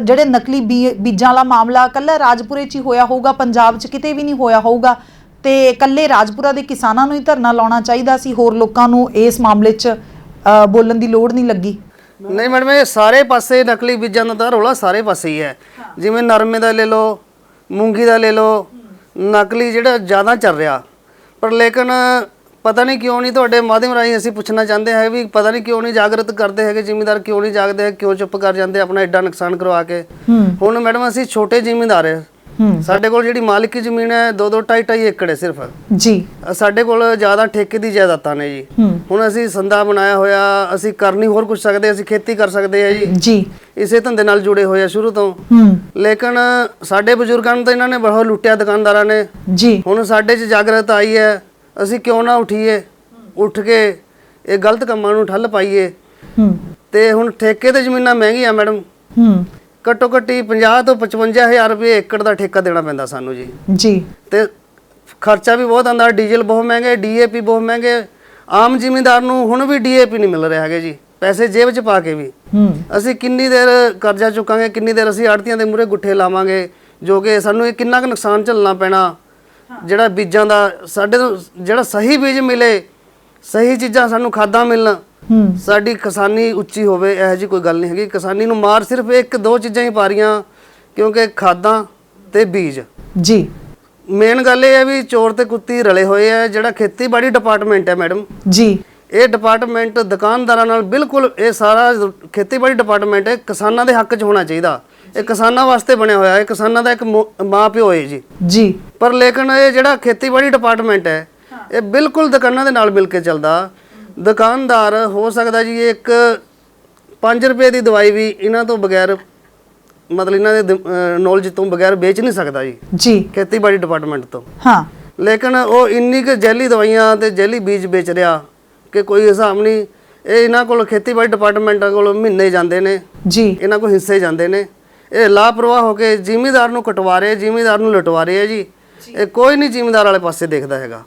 [SPEAKER 3] ਜਿਹੜੇ ਨਕਲੀ ਬੀਜਾਂ ਵਾਲਾ ਮਾਮਲਾ ਇਕੱਲਾ ਰਾਜਪੁਰੇ 'ਚ ਹੀ ਹੋਇਆ ਹੋਊਗਾ, ਪੰਜਾਬ 'ਚ ਕਿਤੇ ਵੀ ਨਹੀਂ ਹੋਇਆ ਹੋਊਗਾ? ਤੇ ਇਕੱਲੇ ਰਾਜਪੁਰਾ ਦੇ ਕਿਸਾਨਾਂ ਨੂੰ ਹੀ ਧਰਨਾ ਲਾਉਣਾ ਚਾਹੀਦਾ ਸੀ, ਹੋਰ ਲੋਕਾਂ ਨੂੰ ਇਸ ਮਾਮਲੇ 'ਚ ਬੋਲਣ ਦੀ ਲੋੜ ਨਹੀਂ ਲੱਗੀ?
[SPEAKER 1] ਨਹੀਂ ਮੈਡਮ, ਇਹ ਸਾਰੇ ਪਾਸੇ ਨਕਲੀ ਬੀਜਾਂ ਦਾ ਤਾਂ ਰੌਲਾ ਸਾਰੇ ਪਾਸੇ ਹੀ ਹੈ। ਜਿਵੇਂ ਨਰਮੇ ਦਾ ਲੈ ਲਓ, ਮੂੰਗੀ ਦਾ ਲੈ ਲਓ, ਨਕਲੀ ਜਿਹੜਾ ਜ਼ਿਆਦਾ ਚੱਲ ਰਿਹਾ। ਪਰ ਲੇਕਿਨ ਪਤਾ ਨਹੀਂ ਕਿਉਂ ਨਹੀਂ, ਤੁਹਾਡੇ ਮਾਧਿਅਮ ਰਾਹੀਂ ਅਸੀਂ ਪੁੱਛਣਾ ਚਾਹੁੰਦੇ ਹਾਂ ਵੀ ਪਤਾ ਨਹੀਂ ਕਿਉਂ ਨਹੀਂ ਜਾਗਰਤ ਕਰਦੇ ਹੈਗੇ ਜ਼ਿਮੀਂਦਾਰ, ਕਿਉਂ ਨਹੀਂ ਜਾਗਦੇ ਹੈ, ਕਿਉਂ ਚੁੱਪ ਕਰ ਜਾਂਦੇ ਆਪਣਾ ਐਡਾ ਨੁਕਸਾਨ ਕਰਵਾ ਕੇ। ਹੁਣ ਮੈਡਮ ਅਸੀਂ ਛੋਟੇ ਜ਼ਿਮੀਂਦਾਰ ਹਾਂ, ਸਾਡੇ ਕੋਲ ਜਿਹੜੀ ਮਾਲਕੀ ਜ਼ਮੀਨ ਹੈ 2-2 2.5 ਏਕੜ ਹੈ ਸਿਰਫ
[SPEAKER 3] ਜੀ।
[SPEAKER 1] ਸਾਡੇ ਕੋਲ ਜ਼ਿਆਦਾ ਠੇਕੇ ਦੀ ਜਾਇਦਾਦਾਂ ਨੇ ਜੀ। ਹੁਣ ਅਸੀਂ ਸੰਦਾ ਬਣਾਇਆ ਹੋਇਆ, ਅਸੀਂ ਕਰ ਨਹੀਂ ਹੋਰ ਕੁਝ ਸਕਦੇ, ਅਸੀਂ ਖੇਤੀ ਕਰ ਸਕਦੇ ਆ ਜੀ, ਇਸੇ ਧੰਦੇ ਨਾਲ ਜੁੜੇ ਹੋਏ ਆ ਸ਼ੁਰੂ ਤੋਂ। ਲੇਕਿਨ ਸਾਡੇ ਬਜ਼ੁਰਗਾਂ ਨੂੰ ਤਾਂ ਇਹਨਾਂ ਨੇ ਬਹੁਤ ਲੁੱਟਿਆ ਦੁਕਾਨਦਾਰਾਂ ਨੇ ਜੀ। ਹੁਣ ਸਾਡੇ 'ਚ ਜਾਗਰਤ ਆਈ ਹੈ, ਅਸੀਂ ਕਿਉਂ ਨਾ ਉੱਠੀਏ, ਉੱਠ ਕੇ ਇਹ ਗਲਤ ਕੰਮਾਂ ਨੂੰ ਠੱਲ ਪਾਈਏ। ਤੇ ਹੁਣ ਠੇਕੇ ਤੇ ਜ਼ਮੀਨਾਂ ਮਹਿੰਗੀਆਂ ਮੈਡਮ, ਘੱਟੋ ਘੱਟ 50 ਤੋਂ 55,000 ਰੁਪਏ ਏਕੜ ਦਾ ਠੇਕਾ ਦੇਣਾ ਪੈਂਦਾ ਸਾਨੂੰ ਜੀ। ਤੇ ਖਰਚਾ ਵੀ ਬਹੁਤ ਆਉਂਦਾ, ਡੀਜ਼ਲ ਬਹੁਤ ਮਹਿੰਗੇ, DAP ਬਹੁਤ ਮਹਿੰਗੇ। ਆਮ ਜ਼ਿਮੀਂਦਾਰ ਨੂੰ ਹੁਣ ਵੀ DAP ਨਹੀਂ ਮਿਲ ਰਿਹਾ ਹੈਗੇ ਜੀ, ਪੈਸੇ ਜੇਬ 'ਚ ਪਾ ਕੇ ਵੀ। ਅਸੀਂ ਕਿੰਨੀ ਦੇਰ ਕਰਜ਼ਾ ਚੁੱਕਾਂਗੇ, ਕਿੰਨੀ ਦੇਰ ਅਸੀਂ ਆੜ੍ਹਤੀਆਂ ਦੇ ਮੂਹਰੇ ਗੁੱਠੇ ਲਾਵਾਂਗੇ, ਜੋ ਕਿ ਸਾਨੂੰ ਇਹ ਕਿੰਨਾ ਕੁ ਨੁਕਸਾਨ ਝੱਲਣਾ ਪੈਣਾ। ਜਿਹੜਾ ਬੀਜਾਂ ਦਾ ਸਾਡੇ ਤੋਂ ਜਿਹੜਾ ਸਹੀ ਬੀਜ ਮਿਲੇ, ਸਹੀ ਚੀਜ਼ਾਂ ਸਾਨੂੰ ਖਾਦਾਂ ਮਿਲਣ, ਸਾਡੀ ਕਿਸਾਨੀ ਉੱਚੀ ਹੋਵੇ, ਇਹੋ ਜਿਹੀ ਕੋਈ ਗੱਲ ਨਹੀਂ ਹੈਗੀ। ਕਿਸਾਨੀ ਨੂੰ ਮਾਰ ਸਿਰਫ 1-2 ਚੀਜ਼ਾਂ ਹੀ ਪਾ ਰਹੀਆਂ, ਕਿਉਂਕਿ ਖਾਦਾਂ ਤੇ ਬੀਜ ਜੀ। ਮੇਨ ਗੱਲ ਇਹ ਹੈ ਵੀ ਚੋਰ ਤੇ ਕੁੱਤੀ ਰਲੇ ਹੋਏ ਆ। ਜਿਹੜਾ ਖੇਤੀਬਾੜੀ ਡਿਪਾਰਟਮੈਂਟ ਹੈ ਮੈਡਮ ਜੀ, ਇਹ ਡਿਪਾਰਟਮੈਂਟ ਦੁਕਾਨਦਾਰਾਂ ਨਾਲ ਬਿਲਕੁਲ, ਇਹ ਸਾਰਾ ਖੇਤੀਬਾੜੀ ਡਿਪਾਰਟਮੈਂਟ ਕਿਸਾਨਾਂ ਦੇ ਹੱਕ 'ਚ ਹੋਣਾ ਚਾਹੀਦਾ। ਇਹ ਕਿਸਾਨਾਂ ਵਾਸਤੇ ਬਣਿਆ ਹੋਇਆ ਹੈ, ਕਿਸਾਨਾਂ ਦਾ ਇੱਕ ਮਾਂ ਪਿਓ ਹੈ ਜੀ। ਪਰ ਲੇਕਿਨ ਇਹ ਜਿਹੜਾ ਖੇਤੀਬਾੜੀ ਡਿਪਾਰਟਮੈਂਟ ਹੈ, ਇਹ ਬਿਲਕੁਲ ਦੁਕਾਨਾਂ ਦੇ ਨਾਲ ਮਿਲ ਕੇ ਚੱਲਦਾ। ਦੁਕਾਨਦਾਰ ਹੋ ਸਕਦਾ ਜੀ ਇੱਕ 5 ਰੁਪਏ ਦੀ ਦਵਾਈ ਵੀ ਇਹਨਾਂ ਤੋਂ ਬਗੈਰ, ਮਤਲਬ ਇਹਨਾਂ ਦੇ ਨੌਲੇਜ ਤੋਂ ਬਗੈਰ ਵੇਚ ਨਹੀਂ ਸਕਦਾ ਜੀ ਖੇਤੀਬਾੜੀ ਡਿਪਾਰਟਮੈਂਟ ਤੋਂ। ਲੇਕਿਨ ਉਹ ਇੰਨੀ ਕੁ ਜੈਲੀ ਦਵਾਈਆਂ ਤੇ ਜੈਲੀ ਬੀਜ ਵੇਚ ਰਿਹਾ ਕਿ ਕੋਈ ਹਿਸਾਬ ਨਹੀਂ। ਇਹ ਇਹਨਾਂ ਕੋਲ ਖੇਤੀਬਾੜੀ ਡਿਪਾਰਟਮੈਂਟਾਂ ਕੋਲ ਮਹੀਨੇ ਜਾਂਦੇ ਨੇ ਜੀ, ਇਹਨਾਂ ਕੋਲ ਹਿੱਸੇ ਜਾਂਦੇ ਨੇ। ਇਹ ਲਾਪਰਵਾਹ ਹੋ ਕੇ ਜ਼ਿਮੀਂਦਾਰ ਨੂੰ ਕਟਵਾ ਰਹੇ, ਜ਼ਿਮੀਂਦਾਰ ਨੂੰ ਲਟਵਾ ਰਹੇ ਜੀ। ਇਹ ਕੋਈ ਨਹੀਂ ਜ਼ਿਮੀਂਦਾਰ ਵਾਲੇ ਪਾਸੇ ਦੇਖਦਾ ਹੈਗਾ।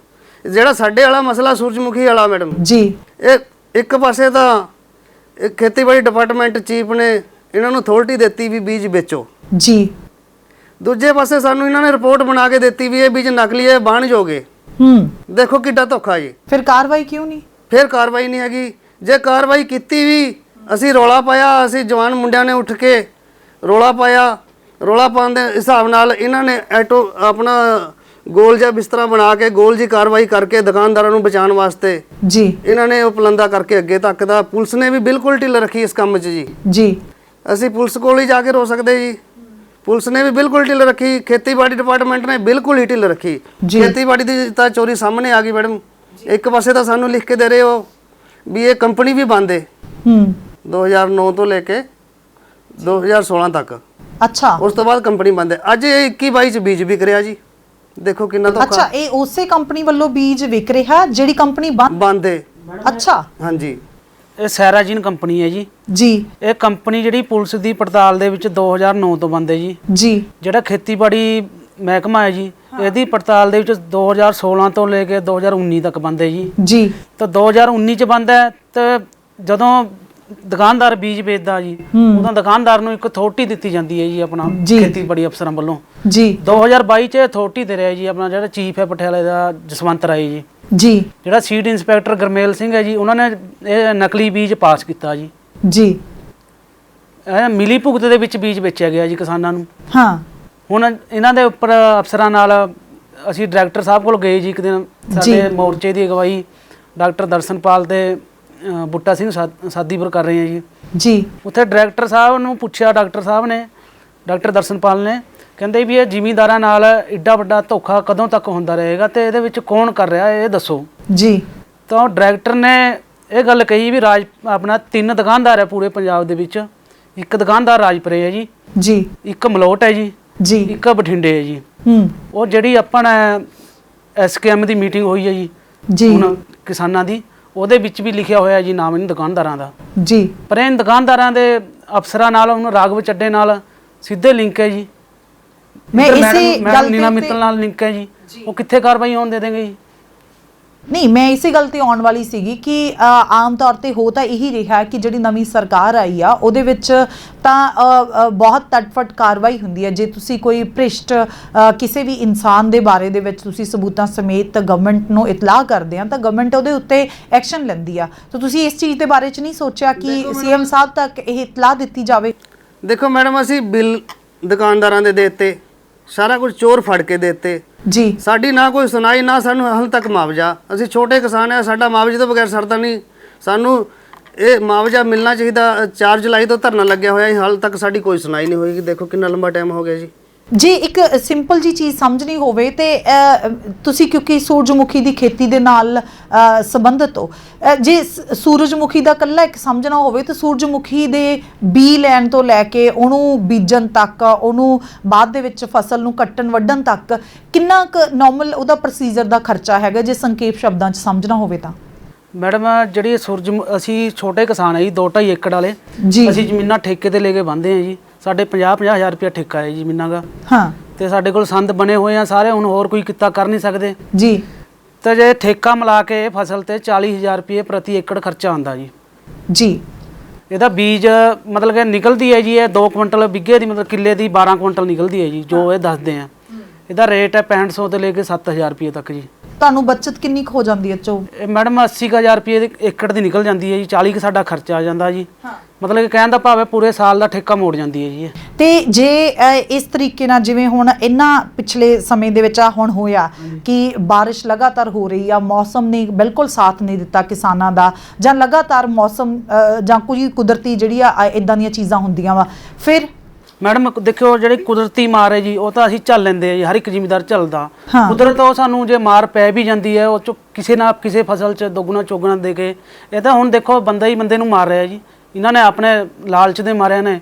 [SPEAKER 1] ਜਿਹੜਾ ਸਾਡੇ ਵਾਲਾ ਮਸਲਾ ਸੂਰਜਮੁਖੀ ਵਾਲਾ ਮੈਡਮ ਜੀ, ਇਹ ਇੱਕ ਪਾਸੇ ਤਾਂ ਖੇਤੀਬਾੜੀ ਡਿਪਾਰਟਮੈਂਟ ਚੀਫ ਨੇ ਇਹਨਾਂ ਨੂੰ ਅਥਾਰਟੀ ਦਿੱਤੀ ਵੀ ਬੀਜ ਵੇਚੋ ਜੀ, ਦੂਜੇ ਪਾਸੇ ਸਾਨੂੰ ਇਹਨਾਂ ਨੇ ਰਿਪੋਰਟ ਬਣਾ ਕੇ ਦਿੱਤੀ ਵੀ ਇਹ ਬੀਜ ਨਕਲੀ ਹੈ, ਬਾਣਯੋਗ। ਦੇਖੋ ਕਿੱਡਾ ਧੋਖਾ ਜੀ। ਫਿਰ ਕਾਰਵਾਈ ਕਿਉਂ ਨਹੀਂ? ਫਿਰ ਕਾਰਵਾਈ ਨਹੀਂ ਹੈਗੀ। ਜੇ ਕਾਰਵਾਈ ਕੀਤੀ ਵੀ, ਅਸੀਂ ਰੌਲਾ ਪਾਇਆ, ਅਸੀਂ ਜਵਾਨ ਮੁੰਡਿਆਂ ਨੇ ਉੱਠ ਕੇ ਰੌਲਾ ਪਾਇਆ। ਰੌਲਾ ਪਾਉਣ ਦੇ ਹਿਸਾਬ ਨਾਲ ਇਹਨਾਂ ਨੇ ਆਪਣਾ ਗੋਲ ਜਿਹਾ ਬਿਸਤਰਾ ਬਣਾ ਕੇ ਗੋਲ ਜੀ ਕਾਰਵਾਈ ਕਰਕੇ ਦੁਕਾਨਦਾਰਾਂ ਨੂੰ ਬਚਾਉਣ ਵਾਸਤੇ ਜੀ ਇਹਨਾਂ ਨੇ ਉਹ ਪਲੰਦਾ ਕਰਕੇ ਅੱਗੇ ਤੱਕ ਦਾ। ਪੁਲਿਸ ਨੇ ਵੀ ਬਿਲਕੁਲ ਢਿੱਲ ਰੱਖੀ ਇਸ ਕੰਮ 'ਚ ਜੀ। ਅਸੀਂ ਪੁਲਿਸ ਕੋਲ ਹੀ ਜਾ ਕੇ ਰੋ ਸਕਦੇ ਜੀ। ਪੁਲਿਸ ਨੇ ਵੀ ਬਿਲਕੁਲ ਢਿੱਲ ਰੱਖੀ, ਖੇਤੀਬਾੜੀ ਡਿਪਾਰਟਮੈਂਟ ਨੇ ਬਿਲਕੁਲ ਹੀ ਢਿੱਲ ਰੱਖੀ। ਖੇਤੀਬਾੜੀ ਦੀ ਤਾਂ ਚੋਰੀ ਸਾਹਮਣੇ ਆ ਗਈ ਮੈਡਮ। ਇੱਕ ਪਾਸੇ ਤਾਂ ਸਾਨੂੰ ਲਿਖ ਕੇ ਦੇ ਰਹੇ ਹੋ ਵੀ ਇਹ ਕੰਪਨੀ ਵੀ ਬੰਦ ਹੈ 2009 ਤੋਂ ਲੈ ਕੇ 2016 ਤੱਕ। ਅੱਛਾ, ਉਸ ਤੋਂ ਬਾਅਦ ਕੰਪਨੀ ਬੰਦ ਹੈ। ਅੱਜ ਇਹ 21-22 ਚ ਬੀਜ ਵਿਕ ਰਿਹਾ ਜੀ। ਦੇਖੋ ਕਿੰਨਾ ਧੋਖਾ। ਅੱਛਾ, ਇਹ ਉਸੇ ਕੰਪਨੀ ਵੱਲੋਂ ਬੀਜ ਵਿਕ ਰਿਹਾ ਜਿਹੜੀ ਕੰਪਨੀ ਬੰਦ ਹੈ। ਅੱਛਾ, ਹਾਂਜੀ।
[SPEAKER 2] ਇਹ ਸੈਰਾਜੀਨ ਕੰਪਨੀ ਹੈ ਜੀ। ਇਹ ਕੰਪਨੀ ਜਿਹੜੀ ਪੁਲਿਸ ਦੀ ਪੜਤਾਲ ਦੇ ਵਿੱਚ 2009 ਤੋਂ ਬੰਦ ਹੈ ਜੀ। ਜਿਹੜਾ ਖੇਤੀਬਾੜੀ ਮਹਿਕਮਾ ਹੈ ਜੀ, ਇਹਦੀ ਪੜਤਾਲ ਦੇ ਵਿੱਚ 2016 ਤੋਂ ਲੈ ਕੇ 2019 ਤੱਕ ਬੰਦ ਹੈ ਜੀ। ਤਾਂ 2019 ਚ ਬੰਦ ਹੈ। ਤੇ ਜਦੋਂ ਦੁਕਾਨਦਾਰ ਬੀਜ ਵੇਚਦਾ ਜੀ, ਉਦੋਂ ਦੁਕਾਨਦਾਰ ਨੂੰ ਇੱਕ ਅਥਾਰਟੀ ਦਿੱਤੀ ਜਾਂਦੀ ਹੈ ਜੀ ਆਪਣਾ ਖੇਤੀਬਾੜੀ ਅਫਸਰਾਂ ਵੱਲੋਂ ਜੀ। 2022 ਚ ਅਥਾਰਟੀ ਦੇ ਰਿਹਾ ਜੀ ਆਪਣਾ ਜਿਹੜਾ ਚੀਫ ਹੈ ਪਟਿਆਲੇ ਦਾ ਜਸਵੰਤ ਰਾਏ ਜੀ। ਜਿਹੜਾ ਸੀਡ ਇੰਸਪੈਕਟਰ ਗਰਮੇਲ ਸਿੰਘ ਹੈ ਜੀ, ਉਹਨਾਂ ਨੇ ਇਹ ਨਕਲੀ ਬੀਜ ਪਾਸ ਕੀਤਾ ਜੀ। ਇਹ ਮਿਲੀ ਭੁਗਤ ਦੇ ਵਿੱਚ ਬੀਜ ਵੇਚਿਆ ਗਿਆ ਜੀ ਕਿਸਾਨਾਂ ਨੂੰ। ਹੁਣ ਇਹਨਾਂ ਦੇ ਉੱਪਰ ਅਫਸਰਾਂ ਨਾਲ ਅਸੀਂ ਡਾਇਰੈਕਟਰ ਸਾਹਿਬ ਕੋਲ ਗਏ ਜੀ ਇੱਕ ਦਿਨ। ਸਾਡੇ ਮੋਰਚੇ ਦੀ ਅਗਵਾਈ ਡਾਕਟਰ ਦਰਸ਼ਨਪਾਲ ਤੇ ਬੁੱਟਾ ਸਿੰਘ ਸਾਦੀਪੁਰ ਕਰ ਰਹੇ ਆ ਜੀ। ਉੱਥੇ ਡਾਇਰੈਕਟਰ ਸਾਹਿਬ ਨੂੰ ਪੁੱਛਿਆ, ਡਾਕਟਰ ਦਰਸ਼ਨਪਾਲ ਨੇ, ਕਹਿੰਦੇ ਵੀ ਇਹ ਜ਼ਿਮੀਂਦਾਰਾਂ ਨਾਲ ਏਡਾ ਵੱਡਾ ਧੋਖਾ ਕਦੋਂ ਤੱਕ ਹੁੰਦਾ ਰਹੇਗਾ ਤੇ ਇਹਦੇ ਵਿੱਚ ਕੌਣ ਕਰ ਰਿਹਾ ਇਹ ਦੱਸੋ ਜੀ। ਤਾਂ ਡਾਇਰੈਕਟਰ ਨੇ ਇਹ ਗੱਲ ਕਹੀ ਵੀ ਆਪਣਾ 3 ਦੁਕਾਨਦਾਰ ਹੈ ਪੂਰੇ ਪੰਜਾਬ ਦੇ ਵਿੱਚ। ਇੱਕ ਦੁਕਾਨਦਾਰ ਰਾਜਪੁਰੇ ਹੈ ਜੀ, ਇੱਕ ਮਲੋਟ ਹੈ ਜੀ, ਇੱਕ ਬਠਿੰਡੇ ਹੈ ਜੀ। ਉਹ ਜਿਹੜੀ ਆਪਣਾ SKM ਦੀ ਮੀਟਿੰਗ ਹੋਈ ਹੈ ਜੀ ਹੁਣ ਕਿਸਾਨਾਂ ਦੀ, ਉਹਦੇ ਵਿੱਚ ਵੀ ਲਿਖਿਆ ਹੋਇਆ ਜੀ ਨਾਮ ਇਹਨਾਂ ਦੁਕਾਨਦਾਰਾਂ ਦਾ ਜੀ। ਪਰ ਇਹਨਾਂ ਦੁਕਾਨਦਾਰਾਂ ਦੇ ਅਫਸਰਾਂ ਨਾਲ ਹੁਣ ਰਾਘਵ ਚੱਡੇ ਨਾਲ ਸਿੱਧੇ ਲਿੰਕ ਹੈ ਜੀ। ਮੈਂ ਇਸੇ ਗੱਲ ਨੀਨਾ ਮਿੱਤਲ ਨਾਲ ਲਿੰਕ ਹੈ ਜੀ। ਉਹ ਕਿੱਥੇ ਕਾਰਵਾਈ ਹੋਣ ਦੇ ਦੇਣਗੇ ਜੀ?
[SPEAKER 3] ਨਹੀਂ, ਮੈਂ ਇਸੇ ਗੱਲ ਤੇ ਆਉਣ ਵਾਲੀ ਸੀਗੀ ਕਿ ਆਮ ਤੌਰ ਤੇ ਹੋ ਤਾਂ ਇਹੀ ਰਿਹਾ ਕਿ ਜਿਹੜੀ ਨਵੀਂ ਸਰਕਾਰ ਆਈ ਆ ਉਹਦੇ ਵਿੱਚ ਤਾਂ ਬਹੁਤ ਤਟਫਟ ਕਾਰਵਾਈ ਹੁੰਦੀ ਹੈ। ਜੇ ਤੁਸੀਂ ਕੋਈ ਭ੍ਰਿਸ਼ਟ ਕਿਸੇ ਵੀ ਇਨਸਾਨ ਦੇ ਬਾਰੇ ਦੇ ਵਿੱਚ ਤੁਸੀਂ ਸਬੂਤਾਂ ਸਮੇਤ ਗਵਰਨਮੈਂਟ ਨੂੰ ਇਤਲਾਹ ਕਰਦੇ ਆ ਤਾਂ ਗਵਰਨਮੈਂਟ ਉਹਦੇ ਉੱਤੇ ਐਕਸ਼ਨ ਲੈਂਦੀ ਆ। ਤਾਂ ਤੁਸੀਂ ਇਸ ਚੀਜ਼ ਦੇ ਬਾਰੇ 'ਚ ਨਹੀਂ ਸੋਚਿਆ ਕਿ ਸੀਐਮ ਸਾਹਿਬ ਤੱਕ ਇਹ ਇਤਲਾਹ ਦਿੱਤੀ ਜਾਵੇ?
[SPEAKER 1] ਦੇਖੋ ਮੈਡਮ, ਅਸੀਂ ਬਿੱਲ ਦੁਕਾਨਦਾਰਾਂ ਦੇ ਦੇਤੇ, ਸਾਰਾ ਕੁਝ ਚੋਰ ਫੜ ਕੇ ਦੇਤੇ
[SPEAKER 3] ਜੀ।
[SPEAKER 1] ਸਾਡੀ ਨਾ ਕੋਈ ਸੁਣਾਈ, ਨਾ ਸਾਨੂੰ ਹਾਲ ਤੱਕ ਮੁਆਵਜ਼ਾ। ਅਸੀਂ ਛੋਟੇ ਕਿਸਾਨ ਆ, ਸਾਡਾ ਮੁਆਵਜ਼ੇ ਤੋਂ ਬਗੈਰ ਸਰਦਾ ਨਹੀਂ। ਸਾਨੂੰ ਇਹ ਮੁਆਵਜ਼ਾ ਮਿਲਣਾ ਚਾਹੀਦਾ। 4 ਜੁਲਾਈ ਤੋਂ ਧਰਨਾ ਲੱਗਿਆ ਹੋਇਆ, ਹਾਲ ਤੱਕ ਸਾਡੀ ਕੋਈ ਸੁਣਾਈ ਨਹੀਂ ਹੋਈ। ਦੇਖੋ ਕਿੰਨਾ ਲੰਬਾ ਟਾਈਮ ਹੋ ਗਿਆ ਜੀ।
[SPEAKER 3] ਜੇ ਇੱਕ ਸਿੰਪਲ ਜੀ ਚੀਜ਼ ਸਮਝਣੀ ਹੋਵੇ ਤੇ ਤੁਸੀਂ ਕਿਉਂਕਿ ਸੂਰਜਮੁਖੀ ਦੀ ਖੇਤੀ ਦੇ ਨਾਲ ਸੰਬੰਧਿਤ ਹੋ, ਜੇ ਸੂਰਜਮੁਖੀ ਦਾ ਇਕੱਲਾ ਇੱਕ ਸਮਝਣਾ ਹੋਵੇ ਤਾਂ ਸੂਰਜਮੁਖੀ ਦੇ ਬੀ ਲੈਣ ਤੋਂ ਲੈ ਕੇ ਉਹਨੂੰ ਬੀਜਣ ਤੱਕ, ਉਹਨੂੰ ਬਾਅਦ ਦੇ ਵਿੱਚ ਫਸਲ ਨੂੰ ਕੱਟਣ ਵੱਢਣ ਤੱਕ ਕਿੰਨਾ ਕੁ ਨਾਰਮਲ ਉਹਦਾ ਪ੍ਰੋਸੀਜਰ ਦਾ ਖਰਚਾ ਹੈਗਾ, ਜੇ ਸੰਖੇਪ ਸ਼ਬਦਾਂ 'ਚ ਸਮਝਣਾ ਹੋਵੇ ਤਾਂ?
[SPEAKER 2] ਮੈਡਮ ਜਿਹੜੀ ਅਸੀਂ ਛੋਟੇ ਕਿਸਾਨ ਹੈ ਜੀ, 2-2.5 ਏਕੜ ਵਾਲੇ
[SPEAKER 3] ਜੀ।
[SPEAKER 2] ਅਸੀਂ ਜ਼ਮੀਨਾਂ ਠੇਕੇ ਤੇ ਲੈ ਕੇ ਬੰਦੇ ਆ ਜੀ। ਸਾਡੇ 50-50 ਹਜ਼ਾਰ ਰੁਪਇਆ ਠੇਕਾ ਹੈ ਜੀ ਜ਼ਮੀਨਾਂ ਦਾ।
[SPEAKER 3] ਹਾਂ।
[SPEAKER 2] ਤੇ ਸਾਡੇ ਕੋਲ ਸੰਦ ਬਣੇ ਹੋਏ ਆ ਸਾਰੇ, ਹੁਣ ਹੋਰ ਕੋਈ ਕਿੱਤਾ ਕਰ ਨਹੀਂ ਸਕਦੇ
[SPEAKER 3] ਜੀ।
[SPEAKER 2] ਤੇ ਜੇ ਠੇਕਾ ਮਿਲਾ ਕੇ ਫਸਲ ਤੇ 40,000 ਰੁਪਏ ਪ੍ਰਤੀ ਏਕੜ ਖਰਚਾ ਆਉਂਦਾ ਜੀ।
[SPEAKER 3] ਜੀ।
[SPEAKER 2] ਇਹਦਾ ਬੀਜ ਮਤਲਬ ਕਿ ਨਿਕਲਦੀ ਹੈ ਜੀ, ਇਹ 2 ਕੁਇੰਟਲ ਬਿੱਗੇ ਦੀ, ਮਤਲਬ ਕਿੱਲੇ ਦੀ 12 ਕੁਇੰਟਲ ਨਿਕਲਦੀ ਹੈ ਜੀ, ਜੋ ਇਹ ਦੱਸਦੇ ਆ। ਇਹਦਾ ਰੇਟ ਹੈ 6500 ਤੋਂ ਲੈ ਕੇ 7000 ਰੁਪਏ ਤੱਕ ਜੀ।
[SPEAKER 3] ਤੁਹਾਨੂੰ ਬਚਤ ਕਿੰਨੀ ਕੁ ਹੋ ਜਾਂਦੀ ਹੈ ਚੋ?
[SPEAKER 2] ਮੈਡਮ 80,000 ਰੁਪਏ ਦੇ ਏਕੜ ਦੀ ਨਿਕਲ ਜਾਂਦੀ ਹੈ ਜੀ। 40 ਕੁ ਸਾਡਾ ਖਰਚਾ ਆ ਜਾਂਦਾ ਜੀ। ਮਤਲਬ ਕਿ ਕਹਿਣ ਦਾ ਭਾਵ ਹੈ ਪੂਰੇ ਸਾਲ ਦਾ ਠੇਕਾ ਮੋੜ ਜਾਂਦੀ ਹੈ ਜੀ ਇਹ।
[SPEAKER 3] ਤੇ ਜੇ ਇਸ ਤਰੀਕੇ ਨਾਲ ਜਿਵੇਂ ਹੁਣ ਇਹਨਾਂ ਪਿਛਲੇ ਸਮੇਂ ਦੇ ਵਿੱਚ ਆ ਹੁਣ ਹੋਇਆ ਕਿ ਬਾਰਿਸ਼ ਲਗਾਤਾਰ ਹੋ ਰਹੀ ਆ, ਮੌਸਮ ਨੇ ਬਿਲਕੁਲ ਸਾਥ ਨਹੀਂ ਦਿੱਤਾ ਕਿਸਾਨਾਂ ਦਾ, ਜਾਂ ਲਗਾਤਾਰ ਮੌਸਮ ਜਾਂ ਕੋਈ ਕੁਦਰਤੀ ਜਿਹੜੀ ਆ ਇਦਾਂ ਦੀਆਂ ਚੀਜ਼ਾਂ ਹੁੰਦੀਆਂ ਵਾ, ਫਿਰ
[SPEAKER 2] ਮੈਡਮ ਦੇਖਿਓ ਜਿਹੜੀ ਕੁਦਰਤੀ ਮਾਰ ਹੈ ਜੀ ਉਹ ਤਾਂ ਅਸੀਂ ਝੱਲ ਲੈਂਦੇ ਆ ਜੀ, ਹਰ ਇੱਕ ਜ਼ਿਮੀਂਦਾਰ ਝੱਲਦਾ।
[SPEAKER 3] ਹਾਂ।
[SPEAKER 2] ਕੁਦਰਤ ਉਹ ਸਾਨੂੰ ਜੇ ਮਾਰ ਪੈ ਵੀ ਜਾਂਦੀ ਹੈ ਉਹ ਚ ਕਿਸੇ ਨਾ ਕਿਸੇ ਫਸਲ 'ਚ ਦੁੱਗਣਾ ਚੌਗਣਾ ਦੇ ਕੇ, ਇਹ ਤਾਂ ਹੁਣ ਦੇਖੋ ਬੰਦਾ ਹੀ ਬੰਦੇ ਨੂੰ ਮਾਰ ਰਿਹਾ ਜੀ। ਇਹਨਾਂ ਨੇ ਆਪਣੇ ਲਾਲਚ ਦੇ ਮਾਰਿਆਂ ਨੇ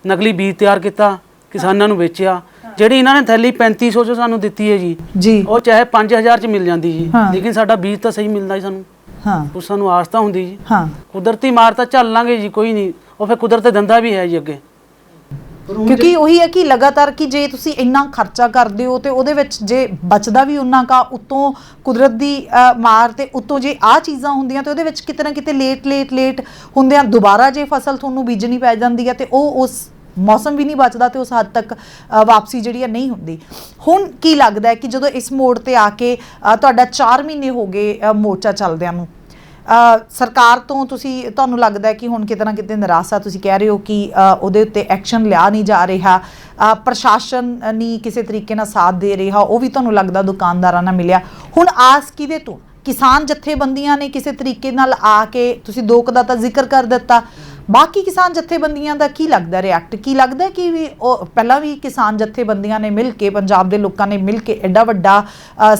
[SPEAKER 2] ਨਕਲੀ ਬੀਜ ਤਿਆਰ ਕੀਤਾ, ਕਿਸਾਨਾਂ ਨੂੰ ਵੇਚਿਆ। ਜਿਹੜੀ ਇਹਨਾਂ ਨੇ ਥੈਲੀ 3500 'ਚ ਸਾਨੂੰ ਦਿੱਤੀ ਹੈ ਜੀ, ਉਹ ਚਾਹੇ 5000 'ਚ ਮਿਲ ਜਾਂਦੀ ਜੀ, ਲੇਕਿਨ ਸਾਡਾ ਬੀਜ ਤਾਂ ਸਹੀ ਮਿਲਦਾ ਜੀ ਸਾਨੂੰ।
[SPEAKER 3] ਹਾਂ।
[SPEAKER 2] ਉਸ ਸਾਨੂੰ ਆਸ ਤਾਂ ਹੁੰਦੀ ਜੀ।
[SPEAKER 3] ਹਾਂ।
[SPEAKER 2] ਕੁਦਰਤੀ ਮਾਰ ਤਾਂ ਝੱਲ ਲਾਂਗੇ ਜੀ, ਕੋਈ ਨਹੀਂ, ਉਹ ਫਿਰ ਕੁਦਰਤ ਦਿੰਦਾ ਵੀ ਹੈ ਜੀ ਅੱਗੇ।
[SPEAKER 3] ਕਿਉਂਕਿ ਉਹੀ ਹੈ ਕਿ ਲਗਾਤਾਰ ਕਿ ਜੇ ਤੁਸੀਂ ਇੰਨਾ ਖਰਚਾ ਕਰਦੇ ਹੋ ਤੇ ਉਹਦੇ ਵਿੱਚ ਜੇ ਬਚਦਾ ਵੀ ਉਹਨਾਂ ਕਾ, ਉਤੋਂ ਕੁਦਰਤ ਦੀ ਮਾਰ ਤੇ ਉਤੋਂ ਜੇ ਆਹ ਚੀਜ਼ਾਂ ਹੁੰਦੀਆਂ ਤੇ ਉਹਦੇ ਵਿੱਚ ਕਿਤੇ ਨਾ ਕਿਤੇ ਲੇਟ ਹੁੰਦਿਆਂ ਦੁਬਾਰਾ ਜੇ ਫਸਲ ਤੁਹਾਨੂੰ ਬੀਜਣੀ ਪੈ ਜਾਂਦੀ ਹੈ ਤੇ ਉਹ ਉਸ ਮੌਸਮ ਵੀ ਨਹੀਂ ਬਚਦਾ ਤੇ ਉਸ ਹੱਦ ਤੱਕ ਵਾਪਸੀ ਜਿਹੜੀ ਹੈ ਨਹੀਂ ਹੁੰਦੀ। ਹੁਣ ਕੀ ਲੱਗਦਾ ਹੈ ਕਿ ਜਦੋਂ ਇਸ ਮੋੜ ਤੇ ਆ ਕੇ ਤੁਹਾਡਾ 4 ਮਹੀਨੇ ਹੋ ਗਏ ਮੋਰਚਾ ਚੱਲਦਿਆਂ ਨੂੰ, ਸਰਕਾਰ ਤੋਂ ਤੁਹਾਨੂੰ ਲੱਗਦਾ ਹੈ ਕਿ ਹੁਣ ਕਿਤੇ ਨਾ ਕਿਤੇ ਨਿਰਾਸ਼ਾ, ਤੁਸੀਂ ਕਹਿ ਰਹੇ ਹੋ ਕਿ ਉਹਦੇ ਉੱਤੇ ਐਕਸ਼ਨ ਲਿਆ ਨਹੀਂ ਜਾ ਰਿਹਾ, ਪ੍ਰਸ਼ਾਸਨ ਨਹੀਂ ਕਿਸੇ ਤਰੀਕੇ ਨਾਲ ਸਾਥ ਦੇ ਰਿਹਾ, ਉਹ ਵੀ ਤੁਹਾਨੂੰ ਲੱਗਦਾ ਦੁਕਾਨਦਾਰਾਂ ਨਾਲ ਮਿਲਿਆ। ਹੁਣ ਆਸ ਕਿਹਦੇ ਤੋਂ? ਕਿਸਾਨ ਜਥੇਬੰਦੀਆਂ ਨੇ ਕਿਸੇ ਤਰੀਕੇ ਨਾਲ ਆ ਕੇ, ਤੁਸੀਂ ਦੋ ਕੁ ਦਾ ਤਾਂ ਜ਼ਿਕਰ ਕਰ ਦਿੱਤਾ, ਬਾਕੀ ਕਿਸਾਨ ਜਥੇਬੰਦੀਆਂ ਦਾ ਕੀ ਲੱਗਦਾ ਰਿਐਕਟ? ਕੀ ਲੱਗਦਾ ਕਿ ਵੀ ਉਹ ਪਹਿਲਾਂ ਵੀ ਕਿਸਾਨ ਜਥੇਬੰਦੀਆਂ ਨੇ ਮਿਲ ਕੇ, ਪੰਜਾਬ ਦੇ ਲੋਕਾਂ ਨੇ ਮਿਲ ਕੇ ਐਡਾ ਵੱਡਾ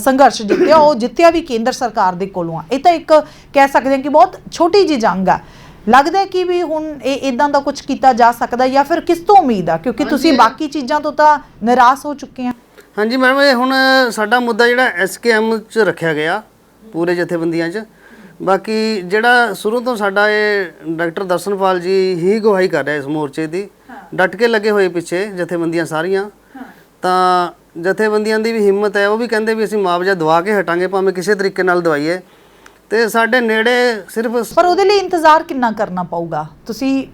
[SPEAKER 3] ਸੰਘਰਸ਼ ਜਿੱਤਿਆ, ਉਹ ਜਿੱਤਿਆ ਵੀ ਕੇਂਦਰ ਸਰਕਾਰ ਦੇ ਕੋਲੋਂ ਆ। ਇਹ ਤਾਂ ਇੱਕ ਕਹਿ ਸਕਦੇ ਹਾਂ ਕਿ ਬਹੁਤ ਛੋਟੀ ਜਿਹੀ ਜੰਗ ਆ। ਲੱਗਦਾ ਕਿ ਵੀ ਹੁਣ ਇਹ ਇਦਾਂ ਦਾ ਕੁਝ ਕੀਤਾ ਜਾ ਸਕਦਾ, ਜਾਂ ਫਿਰ ਕਿਸ ਤੋਂ ਉਮੀਦ ਆ? ਕਿਉਂਕਿ ਤੁਸੀਂ ਬਾਕੀ ਚੀਜ਼ਾਂ ਤੋਂ ਤਾਂ ਨਿਰਾਸ਼ ਹੋ ਚੁੱਕੇ ਆ।
[SPEAKER 1] ਹਾਂਜੀ ਮੈਡਮ, ਇਹ ਹੁਣ ਸਾਡਾ ਮੁੱਦਾ ਜਿਹੜਾ SKM 'ਚ ਰੱਖਿਆ ਗਿਆ ਪੂਰੇ ਜਥੇਬੰਦੀਆਂ 'ਚ। ਬਾਕੀ ਜਿਹੜਾ ਸ਼ੁਰੂ ਤੋਂ ਸਾਡਾ ਇਹ ਡਾਕਟਰ ਦਰਸ਼ਨਪਾਲ ਜੀ ਹੀ ਗਵਾਹੀ ਕਰ ਰਿਹਾ ਇਸ ਮੋਰਚੇ ਦੀ, ਡਟ ਕੇ ਲੱਗੇ ਹੋਏ ਪਿੱਛੇ ਜਥੇਬੰਦੀਆਂ ਸਾਰੀਆਂ। ਤਾਂ ਜਥੇਬੰਦੀਆਂ ਦੀ ਵੀ ਹਿੰਮਤ ਹੈ, ਉਹ ਵੀ ਕਹਿੰਦੇ ਵੀ ਅਸੀਂ ਮੁਆਵਜ਼ਾ ਦਵਾ ਕੇ ਹਟਾਂਗੇ, ਭਾਵੇਂ ਕਿਸੇ ਤਰੀਕੇ ਨਾਲ ਦਵਾਈਏ। ਤੇ ਸਾਡੇ ਨੇੜੇ ਸਿਰਫ,
[SPEAKER 3] ਪਰ ਉਹਦੇ ਲਈ ਇੰਤਜ਼ਾਰ ਕਿੰਨਾ ਕਰਨਾ ਪਊਗਾ? ਤੁਸੀਂ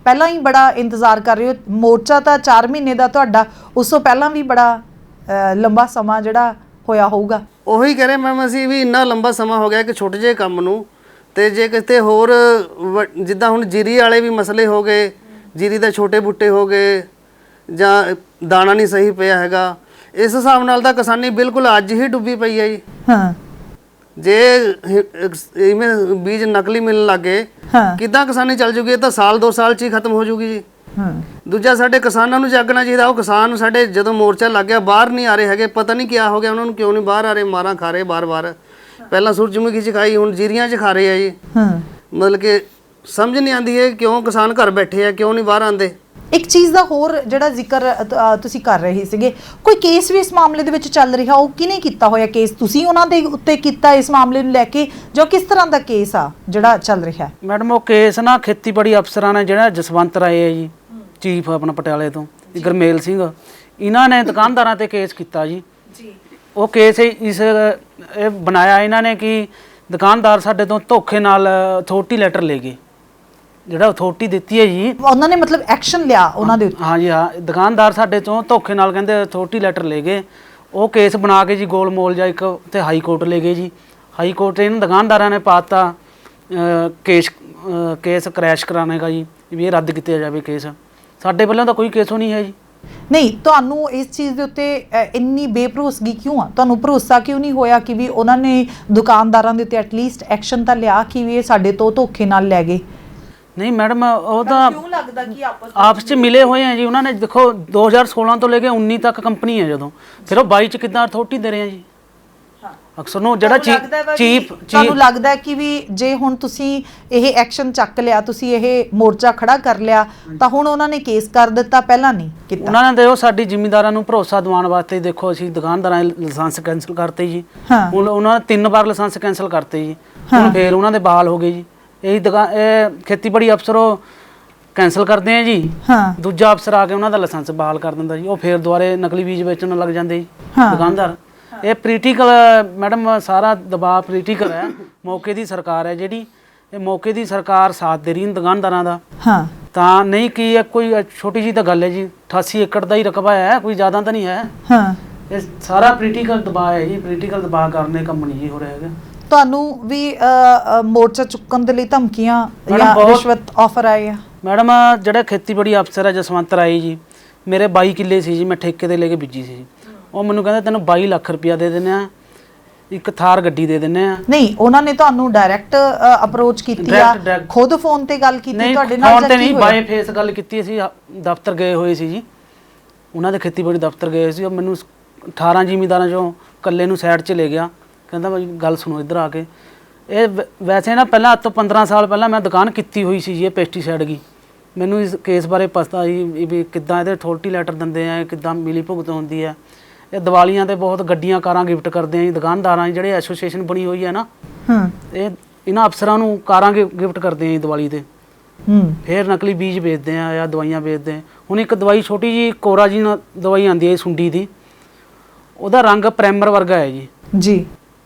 [SPEAKER 3] ਪਹਿਲਾਂ ਹੀ ਬੜਾ ਇੰਤਜ਼ਾਰ ਕਰ ਰਹੇ ਹੋ। ਮੋਰਚਾ ਤਾਂ 4 ਮਹੀਨੇ ਦਾ ਤੁਹਾਡਾ, ਉਸ ਤੋਂ ਪਹਿਲਾਂ ਵੀ ਬੜਾ ਲੰਬਾ ਸਮਾਂ ਜਿਹੜਾ ਹੋਇਆ ਹੋਊਗਾ।
[SPEAKER 1] ਉਹੀ ਕਹਿ ਰਹੇ ਮੈਮ, ਅਸੀਂ ਵੀ ਇੰਨਾ ਲੰਬਾ ਸਮਾਂ ਹੋ ਗਿਆ ਕਿ ਛੋਟੇ ਜਿਹੇ ਕੰਮ ਨੂੰ। ਤੇ ਜੇ ਕਿਤੇ ਹੋਰ ਜਿੱਦਾਂ ਹੁਣ ਜੀਰੀ ਵਾਲੇ ਵੀ ਮਸਲੇ ਹੋ ਗਏ, ਜੀਰੀ ਦੇ ਛੋਟੇ ਬੂਟੇ ਹੋ ਗਏ, ਜਾਂ ਦਾਣਾ ਨਹੀਂ ਸਹੀ ਪਿਆ ਹੈਗਾ, ਇਸ ਹਿਸਾਬ ਨਾਲ ਤਾਂ ਕਿਸਾਨੀ ਬਿਲਕੁਲ ਅੱਜ ਹੀ ਡੁੱਬੀ ਪਈ ਹੈ ਜੀ।
[SPEAKER 3] ਹਾਂ।
[SPEAKER 1] ਜੇ ਇਵੇਂ ਬੀਜ ਨਕਲੀ ਮਿਲਣ ਲੱਗੇ, ਕਿੱਦਾਂ ਕਿਸਾਨੀ ਚੱਲ ਜੂਗੀ? ਇਹ ਤਾਂ ਸਾਲ 2 ਸਾਲ 'ਚ ਹੀ ਖਤਮ ਹੋ ਜੂਗੀ ਜੀ। ਦੂਜਾ, ਸਾਡੇ ਕਿਸਾਨਾਂ ਨੂੰ ਜਾਗਣਾ ਚਾਹੀਦਾ। ਉਹ ਕਿਸਾਨ ਸਾਡੇ ਜਦੋਂ ਮੋਰਚਾ ਲੱਗ ਗਿਆ ਬਾਹਰ ਨਹੀਂ ਆ ਰਹੇ ਹੈਗੇ, ਪਤਾ ਨਹੀਂ ਕੀ ਹੋ ਗਿਆ ਉਹਨਾਂ ਨੂੰ, ਕਿਉਂ ਨਹੀਂ ਬਾਹਰ ਆ ਰਹੇ? ਮਾਰਾਂ ਖਾ ਰਹੇ ਬਾਰ-ਬਾਰ। ਪਹਿਲਾਂ ਸੂਰਜਮੁਖੀ 'ਚ ਖਾਈ, ਹੁਣ ਜੀਰੀਆਂ 'ਚ ਖਾ ਰਹੇ ਆ ਜੀ। ਮਤਲਬ ਕਿ ਸਮਝ ਨਹੀਂ ਆਉਂਦੀ ਹੈ ਕਿਉਂ ਕਿਸਾਨ ਘਰ ਬੈਠੇ ਆ, ਕਿਉਂ ਨਹੀਂ ਬਾਹਰ ਆਉਂਦੇ।
[SPEAKER 3] ਇੱਕ ਚੀਜ਼ ਦਾ ਹੋਰ ਜਿਹੜਾ ਜ਼ਿਕਰ ਤੁਸੀਂ ਕਰ ਰਹੇ ਸੀਗੇ, ਕੋਈ ਕੇਸ ਵੀ ਇਸ ਮਾਮਲੇ ਦੇ ਵਿੱਚ ਚੱਲ ਰਿਹਾ, ਉਹ ਕਿਹਨੇ ਕੀਤਾ ਹੋਇਆ ਕੇਸ? ਤੁਸੀਂ ਉਹਨਾਂ ਦੇ ਉੱਤੇ ਕੀਤਾ ਇਸ ਮਾਮਲੇ ਨੂੰ ਲੈ ਕੇ, ਜੋ ਕਿਸ ਤਰ੍ਹਾਂ ਦਾ ਕੇਸ ਆ ਜਿਹੜਾ ਚੱਲ ਰਿਹਾ?
[SPEAKER 2] ਮੈਡਮ ਉਹ ਕੇਸ ਨਾ ਖੇਤੀਬਾੜੀ ਅਫਸਰਾਂ ਨੇ, ਜਿਹੜਾ ਜਸਵੰਤ ਰਾਏ ਹੈ ਜੀ, ਚੀਫ ਆਪਣਾ ਪਟਿਆਲੇ ਤੋਂ, ਗਰਮੇਲ ਸਿੰਘ, ਇਹਨਾਂ ਨੇ ਦੁਕਾਨਦਾਰਾਂ ਤੇ ਕੇਸ ਕੀਤਾ ਜੀ। ਉਹ ਕੇਸ ਇਹ ਬਣਾਇਆ ਇਹਨਾਂ ਨੇ ਕਿ ਦੁਕਾਨਦਾਰ ਸਾਡੇ ਤੋਂ ਧੋਖੇ ਨਾਲ ਅਥਾਰਟੀ ਲੈਟਰ ਲੈ ਗਏ, ਜਿਹੜਾ ਅਥਾਰਟੀ ਦਿੱਤੀ ਹੈ ਜੀ
[SPEAKER 3] ਉਹਨਾਂ ਨੇ ਮਤਲਬ ਐਕਸ਼ਨ ਲਿਆ ਉਹਨਾਂ ਦੇ ਉੱਤੇ।
[SPEAKER 2] ਹਾਂਜੀ ਹਾਂ, ਦੁਕਾਨਦਾਰ ਸਾਡੇ ਤੋਂ ਧੋਖੇ ਨਾਲ ਕਹਿੰਦੇ ਅਥਾਰਟੀ ਲੈਟਰ ਲੈ ਗਏ। ਉਹ ਕੇਸ ਬਣਾ ਕੇ ਜੀ ਗੋਲਮੋਲ ਜਾਂ ਇੱਕ ਤੇ ਹਾਈ ਕੋਰਟ ਲੈ ਗਏ ਜੀ। ਹਾਈ ਕੋਰਟ ਇਹਨਾਂ ਦੁਕਾਨਦਾਰਾਂ ਨੇ ਪਾਤਾ ਕੇਸ ਕ੍ਰੈਸ਼ ਕਰਾਣੇ ਦਾ ਜੀ, ਵੀ ਇਹ ਰੱਦ ਕੀਤਾ ਜਾਵੇ ਕੇਸ। ਸਾਡੇ ਵੱਲੋਂ ਤਾਂ ਕੋਈ ਕੇਸ ਨਹੀਂ ਹੈ ਜੀ।
[SPEAKER 3] ਨਹੀਂ, ਤੁਹਾਨੂੰ ਇਸ ਚੀਜ਼ ਦੇ ਉੱਤੇ ਇੰਨੀ ਬੇਭਰੋਸਗੀ ਕਿਉਂ ਆ? ਤੁਹਾਨੂੰ ਭਰੋਸਾ ਕਿਉਂ ਨਹੀਂ ਹੋਇਆ ਕਿ ਵੀ ਉਹਨਾਂ ਨੇ ਦੁਕਾਨਦਾਰਾਂ ਦੇ ਉੱਤੇ ਐਟਲੀਸਟ ਐਕਸ਼ਨ ਤਾਂ ਲਿਆ ਕਿ ਵੀ ਇਹ ਸਾਡੇ ਤੋਂ ਧੋਖੇ ਨਾਲ ਲੈ ਗਏ?
[SPEAKER 2] ਨਹੀਂ ਮੈਡਮ, ਉਹ ਤਾਂ
[SPEAKER 3] ਕਿਉਂ ਲੱਗਦਾ ਕਿ
[SPEAKER 2] ਆਪਸ 'ਚ ਮਿਲੇ ਹੋਏ ਆ ਜੀ। ਉਹਨਾਂ ਨੇ ਦੇਖੋ 2016 ਤੋਂ ਲੈ ਕੇ 19 ਤੱਕ ਕੰਪਨੀ ਹੈ, ਜਦੋਂ ਫਿਰ ਉਹ 22 'ਚ ਕਿੱਦਾਂ ਅਥਾਰਟੀ ਦੇ ਰਹੇ ਆ ਜੀ। ਅਕਸਰ ਨੂੰ ਜਿਹੜਾ ਚੀਫ
[SPEAKER 3] ਤੁਹਾਨੂੰ ਲੱਗਦਾ ਹੈ ਕਿ ਵੀ ਜੇ ਹੁਣ ਤੁਸੀਂ ਇਹ ਐਕਸ਼ਨ ਚੱਕ ਲਿਆ, ਤੁਸੀਂ ਇਹ ਮੋਰਚਾ ਖੜਾ ਕਰ ਲਿਆ, ਤਾਂ ਹੁਣ ਉਹਨਾਂ ਨੇ ਕੇਸ ਕਰ ਦਿੱਤਾ, ਪਹਿਲਾਂ ਨਹੀਂ ਕੀਤਾ?
[SPEAKER 2] ਉਹਨਾਂ ਨੇ ਦੇਖੋ ਸਾਡੀ ਜ਼ਿਮੀਂਦਾਰਾਂ ਨੂੰ ਭਰੋਸਾ ਦਿਵਾਉਣ ਵਾਸਤੇ ਦੇਖੋ ਅਸੀਂ ਦੁਕਾਨਦਾਰਾਂ ਦੇ ਲਾਇਸੈਂਸ ਕੈਂਸਲ ਕਰਤੇ ਜੀ। ਹੁਣ ਉਹਨਾਂ ਨੇ 3 ਵਾਰ ਲਾਇਸੈਂਸ ਕੈਂਸਲ ਕਰਤੇ ਜੀ। ਹੁਣ ਫੇਰ ਉਹਨਾਂ ਦੇ ਬਹਾਲ ਹੋ ਗਏ ਜੀ। ਇਹ ਖੇਤੀਬਾੜੀ ਅਫਸਰ ਉਹ ਕੈਂਸਲ ਕਰਦੇ ਆ ਜੀ, ਦੂਜਾ ਅਫਸਰ ਆ ਕੇ ਉਹਨਾਂ ਦਾ ਲਾਇਸੈਂਸ ਬਹਾਲ ਕਰ ਦਿੰਦਾ ਜੀ। ਉਹ ਫੇਰ ਦੁਬਾਰੇ ਨਕਲੀ ਬੀਜ ਵੇਚਣ ਲੱਗ ਜਾਂਦੇ ਜੀ ਦੁਕਾਨਦਾਰ। ਇਹ ਪੋਲੀਟੀਕਲ ਮੈਡਮ, ਸਾਰਾ ਦਬਾਅ ਪੋਲੀਟੀਕਲ ਹੈ। ਮੌਕੇ ਦੀ ਸਰਕਾਰ ਹੈ ਜਿਹੜੀ, ਇਹ ਮੌਕੇ ਦੀ ਸਰਕਾਰ ਸਾਥ ਦੇ ਰਹੀ ਦੁਕਾਨਦਾਰਾਂ ਦਾ। ਤਾਂ ਨਹੀਂ ਕੀ ਹੈ, ਕੋਈ ਛੋਟੀ ਜਿਹੀ ਤਾਂ ਗੱਲ ਹੈ ਜੀ। 88 ਏਕੜ ਦਾ ਹੀ ਰਕਬਾ ਹੈ, ਕੋਈ ਜ਼ਿਆਦਾ ਤਾਂ ਨਹੀਂ ਹੈ। ਇਹ ਸਾਰਾ ਪੋਲੀਟੀਕਲ ਦਬਾਅ ਹੈ ਜੀ। ਪੋਲੀਟੀਕਲ ਦਬਾਅ ਕਰਨੇ ਕੰਮ ਨਹੀਂ ਜੀ ਹੋ ਰਿਹਾ ਹੈਗਾ।
[SPEAKER 3] ਤੁਹਾਨੂੰ ਵੀ ਮੋਰਚਾ ਚੁੱਕਣ ਦੇ ਲਈ ਧਮਕੀਆਂ ਜਾਂ ਰਿਸ਼ਵਤ ਆਫਰ ਆਏ ਆ?
[SPEAKER 2] ਮੈਡਮ, ਜਿਹੜਾ ਖੇਤੀਬਾੜੀ ਅਫਸਰ ਹੈ ਜਸਵੰਤ ਰਾਏ ਜੀ, ਮੇਰੇ 22 ਕਿੱਲੇ ਸੀ ਜੀ, ਮੈਂ ਠੇਕੇ ਤੇ ਲੈ ਕੇ ਬੀਜੀ ਸੀ। ਉਹ ਮੈਨੂੰ ਕਹਿੰਦਾ ਤੈਨੂੰ 22 ਲੱਖ ਰੁਪਇਆ ਦੇ ਦਿੰਦੇ ਆ, ਇੱਕ ਥਾਰ ਗੱਡੀ ਦੇ ਦਿੰਦੇ ਆ।
[SPEAKER 3] ਨਹੀਂ, ਉਹਨਾਂ ਨੇ ਤੁਹਾਨੂੰ ਡਾਇਰੈਕਟ ਅਪਰੋਚ ਕੀਤੀ ਆ? ਖੁਦ ਫੋਨ ਤੇ ਗੱਲ ਕੀਤੀ ਤੁਹਾਡੇ ਨਾਲ?
[SPEAKER 2] ਫੋਨ ਤੇ ਨਹੀਂ, ਬਾਏ ਫੇਸ ਗੱਲ ਕੀਤੀ ਸੀ। ਦਫ਼ਤਰ ਗਏ ਹੋਏ ਸੀ ਜੀ, ਉਹਨਾਂ ਦੇ ਖੇਤੀਬਾੜੀ ਦਫ਼ਤਰ ਗਏ ਸੀ। ਉਹ ਮੈਨੂੰ 18 ਜ਼ਿਮੀਂਦਾਰਾਂ ਚੋਂ ਇਕੱਲੇ ਨੂੰ ਸਾਈਡ 'ਚ ਲੈ ਗਿਆ, ਕਹਿੰਦਾ ਭਾਈ ਗੱਲ ਸੁਣੋ ਇੱਧਰ ਆ ਕੇ। ਇਹ ਵੈਸੇ ਨਾ ਪਹਿਲਾਂ ਅੱਜ ਤੋਂ 15 ਸਾਲ ਪਹਿਲਾਂ ਮੈਂ ਦੁਕਾਨ ਕੀਤੀ ਹੋਈ ਸੀ ਜੀ, ਇਹ ਪੈਸਟੀਸਾਈਡ ਦੀ। ਮੈਨੂੰ ਇਸ ਕੇਸ ਬਾਰੇ ਪਤਾ ਜੀ ਵੀ ਕਿੱਦਾਂ ਇਹਦੇ ਅਥਾਰਟੀ ਲੈਟਰ ਦਿੰਦੇ ਆ, ਕਿੱਦਾਂ ਮਿਲੀ ਭੁਗਤ ਹੁੰਦੀ ਹੈ। ਇਹ ਦੀਵਾਲੀਆਂ ਤੇ ਬਹੁਤ ਗੱਡੀਆਂ ਕਾਰਾਂ ਗਿਫਟ ਕਰਦੇ ਆ ਜੀ ਦੁਕਾਨਦਾਰਾਂ, ਜਿਹੜੇ ਐਸੋਸੀਏਸ਼ਨ ਬਣੀ ਹੋਈ ਹੈ ਨਾ, ਇਹ ਇਹਨਾਂ ਅਫਸਰਾਂ ਨੂੰ ਕਾਰਾਂ ਗਿਫਟ ਕਰਦੇ ਆ ਜੀ ਦੀਵਾਲੀ ਤੇ। ਫਿਰ ਨਕਲੀ ਬੀਜ ਵੇਚਦੇ ਆ ਜਾਂ ਦਵਾਈਆਂ ਵੇਚਦੇ ਆ। ਹੁਣ ਇੱਕ ਦਵਾਈ ਛੋਟੀ ਜੀ ਕੋਰਾ ਜੀ ਦਵਾਈ ਆਉਂਦੀ ਹੈ ਸੁੰਡੀ ਦੀ, ਉਹਦਾ ਰੰਗ ਪ੍ਰਾਈਮਰ ਵਰਗਾ ਹੈ ਜੀ,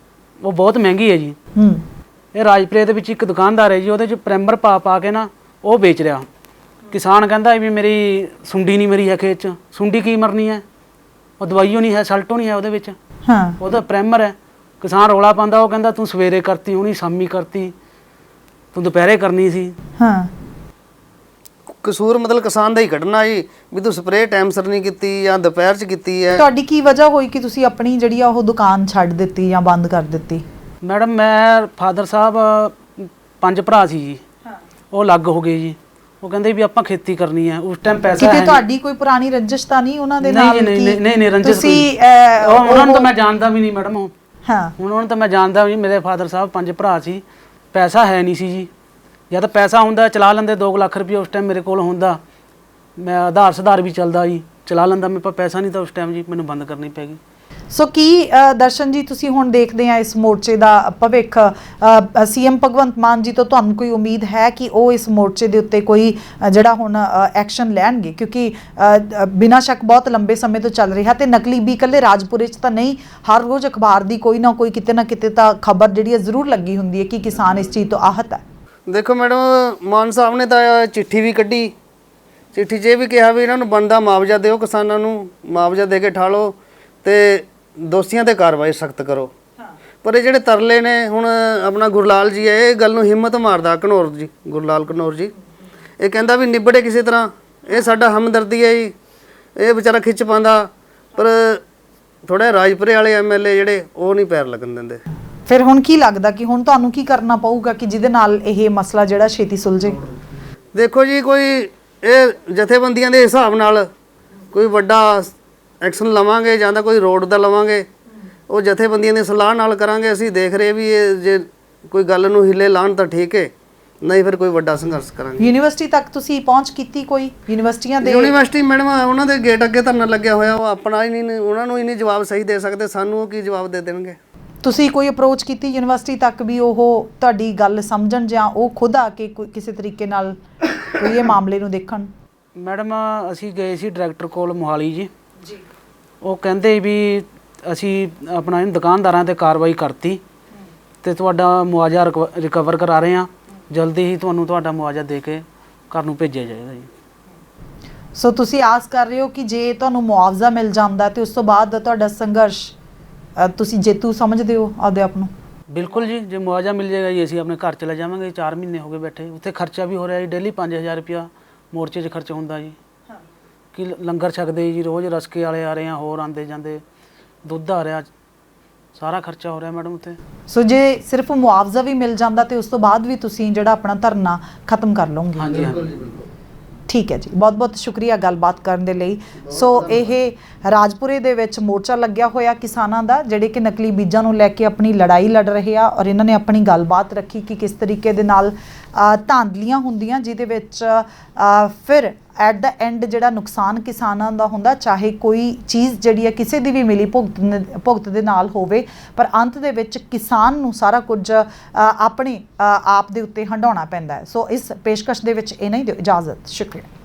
[SPEAKER 2] ਉਹ ਬਹੁਤ ਮਹਿੰਗੀ ਹੈ ਜੀ। ਇਹ ਰਾਜਪੁਰੇ ਦੇ ਵਿੱਚ ਇੱਕ ਦੁਕਾਨਦਾਰ ਹੈ ਜੀ, ਉਹਦੇ 'ਚ ਪ੍ਰਾਈਮਰ ਪਾ ਕੇ ਨਾ ਉਹ ਵੇਚ ਰਿਹਾ। ਕਿਸਾਨ ਕਹਿੰਦਾ ਵੀ ਮੇਰੀ ਸੁੰਡੀ ਨਹੀਂ ਮਰੀ ਹੈ ਖੇਤ 'ਚ। ਸੁੰਡੀ ਕੀ ਮਰਨੀ ਹੈ, ਉਹ ਦਵਾਈਓ ਨਹੀਂ ਹੈ, ਸਲਟੋ ਨਹੀਂ ਹੈ ਉਹਦੇ ਵਿੱਚ, ਉਹਦਾ ਪ੍ਰਾਈਮਰ ਹੈ। ਕਿਸਾਨ ਰੌਲਾ ਪਾਉਂਦਾ, ਉਹ ਕਹਿੰਦਾ ਤੂੰ ਸਵੇਰੇ ਕਰਤੀ, ਹੁਣੀ ਸ਼ਾਮੀ ਕਰਤੀ, ਤੂੰ ਦੁਪਹਿਰੇ ਕਰਨੀ ਸੀ।
[SPEAKER 1] ਕਸੂਰ ਮਤਲਬ ਕਿਸਾਨ ਦਾ ਹੀ ਕੱਢਣਾ ਜੀ, ਵੀ ਤੂੰ ਸਪਰੇਅ ਟਾਈਮ ਸਿਰ ਨਹੀਂ ਕੀਤੀ ਜਾਂ ਦੁਪਹਿਰ 'ਚ ਕੀਤੀ ਹੈ।
[SPEAKER 3] ਤੁਹਾਡੀ ਕੀ ਵਜ੍ਹਾ ਹੋਈ ਕਿ ਤੁਸੀਂ ਆਪਣੀ ਜਿਹੜੀ ਆ ਉਹ ਦੁਕਾਨ ਛੱਡ ਦਿੱਤੀ ਜਾਂ ਬੰਦ ਕਰ ਦਿੱਤੀ?
[SPEAKER 2] ਮੈਡਮ, ਮੈਂ ਫਾਦਰ ਸਾਹਿਬ 5 ਭਰਾ ਸੀ ਜੀ, ਉਹ ਅਲੱਗ ਹੋ ਗਏ ਜੀ। ਉਹ ਕਹਿੰਦੇ ਵੀ ਆਪਾਂ ਖੇਤੀ ਕਰਨੀ ਹੈ। ਉਸ ਟਾਈਮ ਪੈਸਾ
[SPEAKER 3] ਕਿਤੇ ਤੁਹਾਡੀ ਕੋਈ ਪੁਰਾਣੀ ਰੰਜਿਸ਼ ਤਾਂ ਨਹੀਂ ਉਹਨਾਂ ਦੇ ਨਾਲ?
[SPEAKER 2] ਨਹੀਂ ਰੰਜਿਸ਼
[SPEAKER 3] ਤੁਸੀਂ
[SPEAKER 2] ਉਹਨਾਂ ਨੂੰ ਤਾਂ ਮੈਂ ਜਾਣਦਾ ਵੀ ਨਹੀਂ ਮੈਡਮ। ਹੁਣ ਉਹਨਾਂ ਨੂੰ ਤਾਂ ਮੈਂ ਜਾਣਦਾ ਵੀ। ਮੇਰੇ ਫਾਦਰ ਸਾਹਿਬ 5 ਭਰਾ ਸੀ, ਪੈਸਾ ਹੈ ਨਹੀਂ ਸੀ ਜੀ। ਜਾਂ ਤਾਂ ਪੈਸਾ ਹੁੰਦਾ ਚਲਾ ਲੈਂਦੇ, 2 ਲੱਖ ਰੁਪਏ ਉਸ ਟਾਈਮ ਮੇਰੇ ਕੋਲ ਹੁੰਦਾ, ਮੈਂ ਆਧਾਰ ਸੁਧਾਰ ਵੀ ਚੱਲਦਾ ਜੀ, ਚਲਾ ਲੈਂਦਾ। ਮੇਰੇ ਕੋਲ ਪੈਸਾ ਨਹੀਂ ਤਾਂ ਉਸ ਟਾਈਮ ਜੀ, ਮੈਨੂੰ ਬੰਦ ਕਰਨੀ ਪੈ ਗਈ।
[SPEAKER 3] ਸੋ ਕੀ ਦਰਸ਼ਨ ਜੀ, ਤੁਸੀਂ ਹੁਣ ਦੇਖਦੇ ਆ ਇਸ ਮੋਰਚੇ ਦਾ ਭਵਿੱਖ? ਸੀਐਮ ਭਗਵੰਤ ਮਾਨ ਜੀ ਤੋਂ ਤੁਹਾਨੂੰ ਕੋਈ ਉਮੀਦ ਹੈ ਕਿ ਉਹ ਇਸ ਮੋਰਚੇ ਦੇ ਉੱਤੇ ਕੋਈ ਜਿਹੜਾ ਹੁਣ ਐਕਸ਼ਨ ਲੈਣਗੇ? ਕਿਉਂਕਿ ਬਿਨਾਂ ਸ਼ੱਕ ਬਹੁਤ ਲੰਬੇ ਸਮੇਂ ਤੋਂ ਚੱਲ ਰਿਹਾ, ਤੇ ਨਕਲੀ ਬੀ ਇਕੱਲੇ ਰਾਜਪੁਰੇ 'ਚ ਤਾਂ ਨਹੀਂ, ਹਰ ਰੋਜ਼ ਅਖਬਾਰ ਦੀ ਕੋਈ ਨਾ ਕੋਈ ਕਿਤੇ ਨਾ ਕਿਤੇ ਤਾਂ ਖਬਰ ਜਿਹੜੀ ਹੈ ਜ਼ਰੂਰ ਲੱਗੀ ਹੁੰਦੀ ਹੈ ਕਿ ਕਿਸਾਨ ਇਸ ਚੀਜ਼ ਤੋਂ ਆਹਤ ਹੈ।
[SPEAKER 1] ਦੇਖੋ ਮੈਡਮ, ਮਾਨ ਸਾਹਿਬ ਨੇ ਤਾਂ ਚਿੱਠੀ ਵੀ ਕੱਢੀ, ਚਿੱਠੀ 'ਚ ਇਹ ਵੀ ਕਿਹਾ ਵੀ ਇਹਨਾਂ ਨੂੰ ਬਣਦਾ ਮੁਆਵਜ਼ਾ ਦਿਓ, ਕਿਸਾਨਾਂ ਨੂੰ ਮੁਆਵਜ਼ਾ ਦੇ ਕੇ ਠਾਲੋ ਤੇ ਦੋਸ਼ੀਆਂ ਤੇ ਕਾਰਵਾਈ ਸਖਤ ਕਰੋ। ਪਰ ਇਹ ਜਿਹੜੇ ਤਰਲੇ ਨੇ, ਹੁਣ ਆਪਣਾ ਗੁਰਲਾਲ ਜੀ ਹੈ, ਇਹ ਗੱਲ ਨੂੰ ਹਿੰਮਤ ਮਾਰਦਾ, ਘਨੌਰ ਜੀ, ਗੁਰਲਾਲ ਘਨੌਰ ਜੀ, ਇਹ ਕਹਿੰਦਾ ਵੀ ਨਿਬੜੇ ਕਿਸੇ ਤਰ੍ਹਾਂ, ਇਹ ਸਾਡਾ ਹਮਦਰਦੀ ਹੈ ਜੀ। ਇਹ ਵਿਚਾਰਾ ਖਿੱਚ ਪਾਉਂਦਾ, ਪਰ ਥੋੜਾ ਰਾਜਪੁਰੇ ਵਾਲੇ ਐਮਐਲਏ ਜਿਹੜੇ ਉਹ ਨਹੀਂ ਪੈਰ ਲੱਗਣ ਦਿੰਦੇ।
[SPEAKER 3] ਫਿਰ ਹੁਣ ਕੀ ਲੱਗਦਾ ਕਿ ਹੁਣ ਤੁਹਾਨੂੰ ਕੀ ਕਰਨਾ ਪਊਗਾ ਕਿ ਜਿਹਦੇ ਨਾਲ ਇਹ ਮਸਲਾ ਜਿਹੜਾ ਛੇਤੀ ਸੁਲਝੇ?
[SPEAKER 1] ਦੇਖੋ ਜੀ, ਕੋਈ ਇਹ ਜਥੇਬੰਦੀਆਂ ਦੇ ਹਿਸਾਬ ਨਾਲ ਕੋਈ ਵੱਡਾ ਐਕਸ਼ਨ ਲਵਾਂਗੇ ਜਾਂ ਤਾਂ ਕੋਈ ਰੋਡ ਦਾ ਲਵਾਂਗੇ, ਉਹ ਜਥੇਬੰਦੀਆਂ ਦੀ ਸਲਾਹ ਨਾਲ ਕਰਾਂਗੇ। ਅਸੀਂ ਦੇਖ ਰਹੇ ਵੀ ਇਹ ਜੇ ਕੋਈ ਗੱਲ ਨੂੰ ਹਿੱਲੇ ਲਾਣ ਤਾਂ ਠੀਕ ਹੈ, ਨਹੀਂ ਫਿਰ ਕੋਈ ਵੱਡਾ ਸੰਘਰਸ਼ ਕਰਾਂਗੇ।
[SPEAKER 3] ਯੂਨੀਵਰਸਿਟੀ ਤੱਕ ਤੁਸੀਂ ਪਹੁੰਚ ਕੀਤੀ? ਕੋਈ ਯੂਨੀਵਰਸਿਟੀਆਂ ਦੇ
[SPEAKER 1] ਯੂਨੀਵਰਸਿਟੀ ਮੈਡਮ, ਉਹਨਾਂ ਦੇ ਗੇਟ ਅੱਗੇ ਧਰਨਾ ਲੱਗਿਆ ਹੋਇਆ, ਉਹ ਆਪਣਾ ਹੀ ਨਹੀਂ, ਉਹਨਾਂ ਨੂੰ ਹੀ ਨਹੀਂ ਜਵਾਬ ਸਹੀ ਦੇ ਸਕਦੇ, ਸਾਨੂੰ ਉਹ ਕੀ ਜਵਾਬ ਦੇ ਦੇਣਗੇ?
[SPEAKER 3] ਤੁਸੀਂ ਕੋਈ ਅਪਰੋਚ ਕੀਤੀ ਯੂਨੀਵਰਸਿਟੀ ਤੱਕ ਵੀ ਉਹ ਤੁਹਾਡੀ ਗੱਲ ਸਮਝਣ ਜਾਂ ਉਹ ਖੁਦ ਆ ਕੇ ਕਿਸੇ ਤਰੀਕੇ ਨਾਲ ਕੋਈ ਇਹ ਮਾਮਲੇ ਨੂੰ ਦੇਖਣ?
[SPEAKER 2] ਮੈਡਮ, ਅਸੀਂ ਗਏ ਸੀ ਡਾਇਰੈਕਟਰ ਕੋਲ ਮੋਹਾਲੀ ਜੀ। ਉਹ ਕਹਿੰਦੇ ਵੀ ਅਸੀਂ ਆਪਣਾ ਇਹਨਾਂ ਦੁਕਾਨਦਾਰਾਂ ਤੇ ਕਾਰਵਾਈ ਕਰਤੀ ਤੇ ਤੁਹਾਡਾ ਮੁਆਵਜ਼ਾ ਰਿਕਵਰ ਕਰਾ ਰਹੇ ਹਾਂ। ਜਲਦੀ ਹੀ ਤੁਹਾਨੂੰ ਤੁਹਾਡਾ ਮੁਆਵਜ਼ਾ ਦੇ ਕੇ ਘਰ ਨੂੰ ਭੇਜਿਆ ਜਾਏਗਾ ਜੀ।
[SPEAKER 3] ਸੋ ਤੁਸੀਂ ਆਸ ਕਰ ਰਹੇ ਹੋ ਕਿ ਜੇ ਤੁਹਾਨੂੰ ਮੁਆਵਜ਼ਾ ਮਿਲ ਜਾਂਦਾ ਤੇ ਉਸ ਤੋਂ ਬਾਅਦ ਤੁਹਾਡਾ ਸੰਘਰਸ਼ ਤੁਸੀਂ ਜੇਤੂ ਸਮਝਦੇ ਹੋ ਆਪਦੇ ਆਪ ਨੂੰ?
[SPEAKER 2] ਬਿਲਕੁਲ ਜੀ, ਜੇ ਮੁਆਵਜ਼ਾ ਮਿਲ ਜਾਏਗਾ ਜੀ ਅਸੀਂ ਆਪਣੇ ਘਰ ਚਲੇ ਜਾਵਾਂਗੇ। 4 ਮਹੀਨੇ ਹੋ ਗਏ ਬੈਠੇ, ਉੱਥੇ ਖਰਚਾ ਵੀ ਹੋ ਰਿਹਾ ਜੀ। ਡੇਲੀ 5000 ਰੁਪਇਆ ਮੋਰਚੇ 'ਚ ਖਰਚ ਹੁੰਦਾ ਜੀ। ਕਿ ਲੰਗਰ ਛਕਦੇ ਜੀ, ਰੋਜ਼ ਰਸਕੇ ਵਾਲੇ ਆ ਰਹੇ ਆ, ਹੋਰ ਆਉਂਦੇ ਜਾਂਦੇ, ਦੁੱਧ ਆ ਰਿਹਾ, ਸਾਰਾ ਖਰਚਾ ਹੋ ਰਿਹਾ ਮੈਡਮ ਉੱਥੇ।
[SPEAKER 3] ਸੋ ਜੇ ਸਿਰਫ ਮੁਆਵਜ਼ਾ ਵੀ ਮਿਲ ਜਾਂਦਾ ਤੇ ਉਸ ਤੋਂ ਬਾਅਦ ਵੀ ਤੁਸੀਂ ਜਿਹੜਾ ਆਪਣਾ ਧਰਨਾ ਖਤਮ ਕਰ ਲਓਗੇ?
[SPEAKER 2] ਹਾਂਜੀ ਹਾਂਜੀ।
[SPEAKER 3] ਠੀਕ ਹੈ ਜੀ, ਬਹੁਤ ਬਹੁਤ ਸ਼ੁਕਰੀਆ ਗੱਲਬਾਤ ਕਰਨ ਦੇ ਲਈ। ਸੋ ਇਹ ਰਾਜਪੁਰੇ ਦੇ ਵਿੱਚ ਮੋਰਚਾ ਲੱਗਿਆ ਹੋਇਆ ਕਿਸਾਨਾਂ ਦਾ, ਜਿਹੜੇ ਕਿ ਨਕਲੀ ਬੀਜਾਂ ਨੂੰ ਲੈ ਕੇ ਆਪਣੀ ਲੜਾਈ ਲੜ ਰਹੇ ਆ ਔਰ ਇਹਨਾਂ ਨੇ ਆਪਣੀ ਗੱਲਬਾਤ ਰੱਖੀ ਕਿ ਕਿਸ ਤਰੀਕੇ ਦੇ ਨਾਲ ਧਾਂਦਲੀਆਂ ਹੁੰਦੀਆਂ ਜਿਹਦੇ ਵਿੱਚ ਫਿਰ ਐਟ ਦਾ ਐਂਡ ਜਿਹੜਾ ਨੁਕਸਾਨ ਕਿਸਾਨਾਂ ਦਾ ਹੁੰਦਾ, ਚਾਹੇ ਕੋਈ ਚੀਜ਼ ਜਿਹੜੀ ਹੈ ਕਿਸੇ ਦੀ ਵੀ ਮਿਲੀ ਭੁਗਤ ਦੇ ਨਾਲ ਹੋਵੇ, ਪਰ ਅੰਤ ਦੇ ਵਿੱਚ ਕਿਸਾਨ ਨੂੰ ਸਾਰਾ ਕੁਝ ਆਪਣੇ ਆਪ ਦੇ ਉੱਤੇ ਹੰਢਾਉਣਾ ਪੈਂਦਾ ਹੈ। ਸੋ ਇਸ ਪੇਸ਼ਕਸ਼ ਦੇ ਵਿੱਚ ਇਹਨਾਂ ਹੀ ਦਿਓ ਇਜਾਜ਼ਤ। ਸ਼ੁਕਰੀਆ।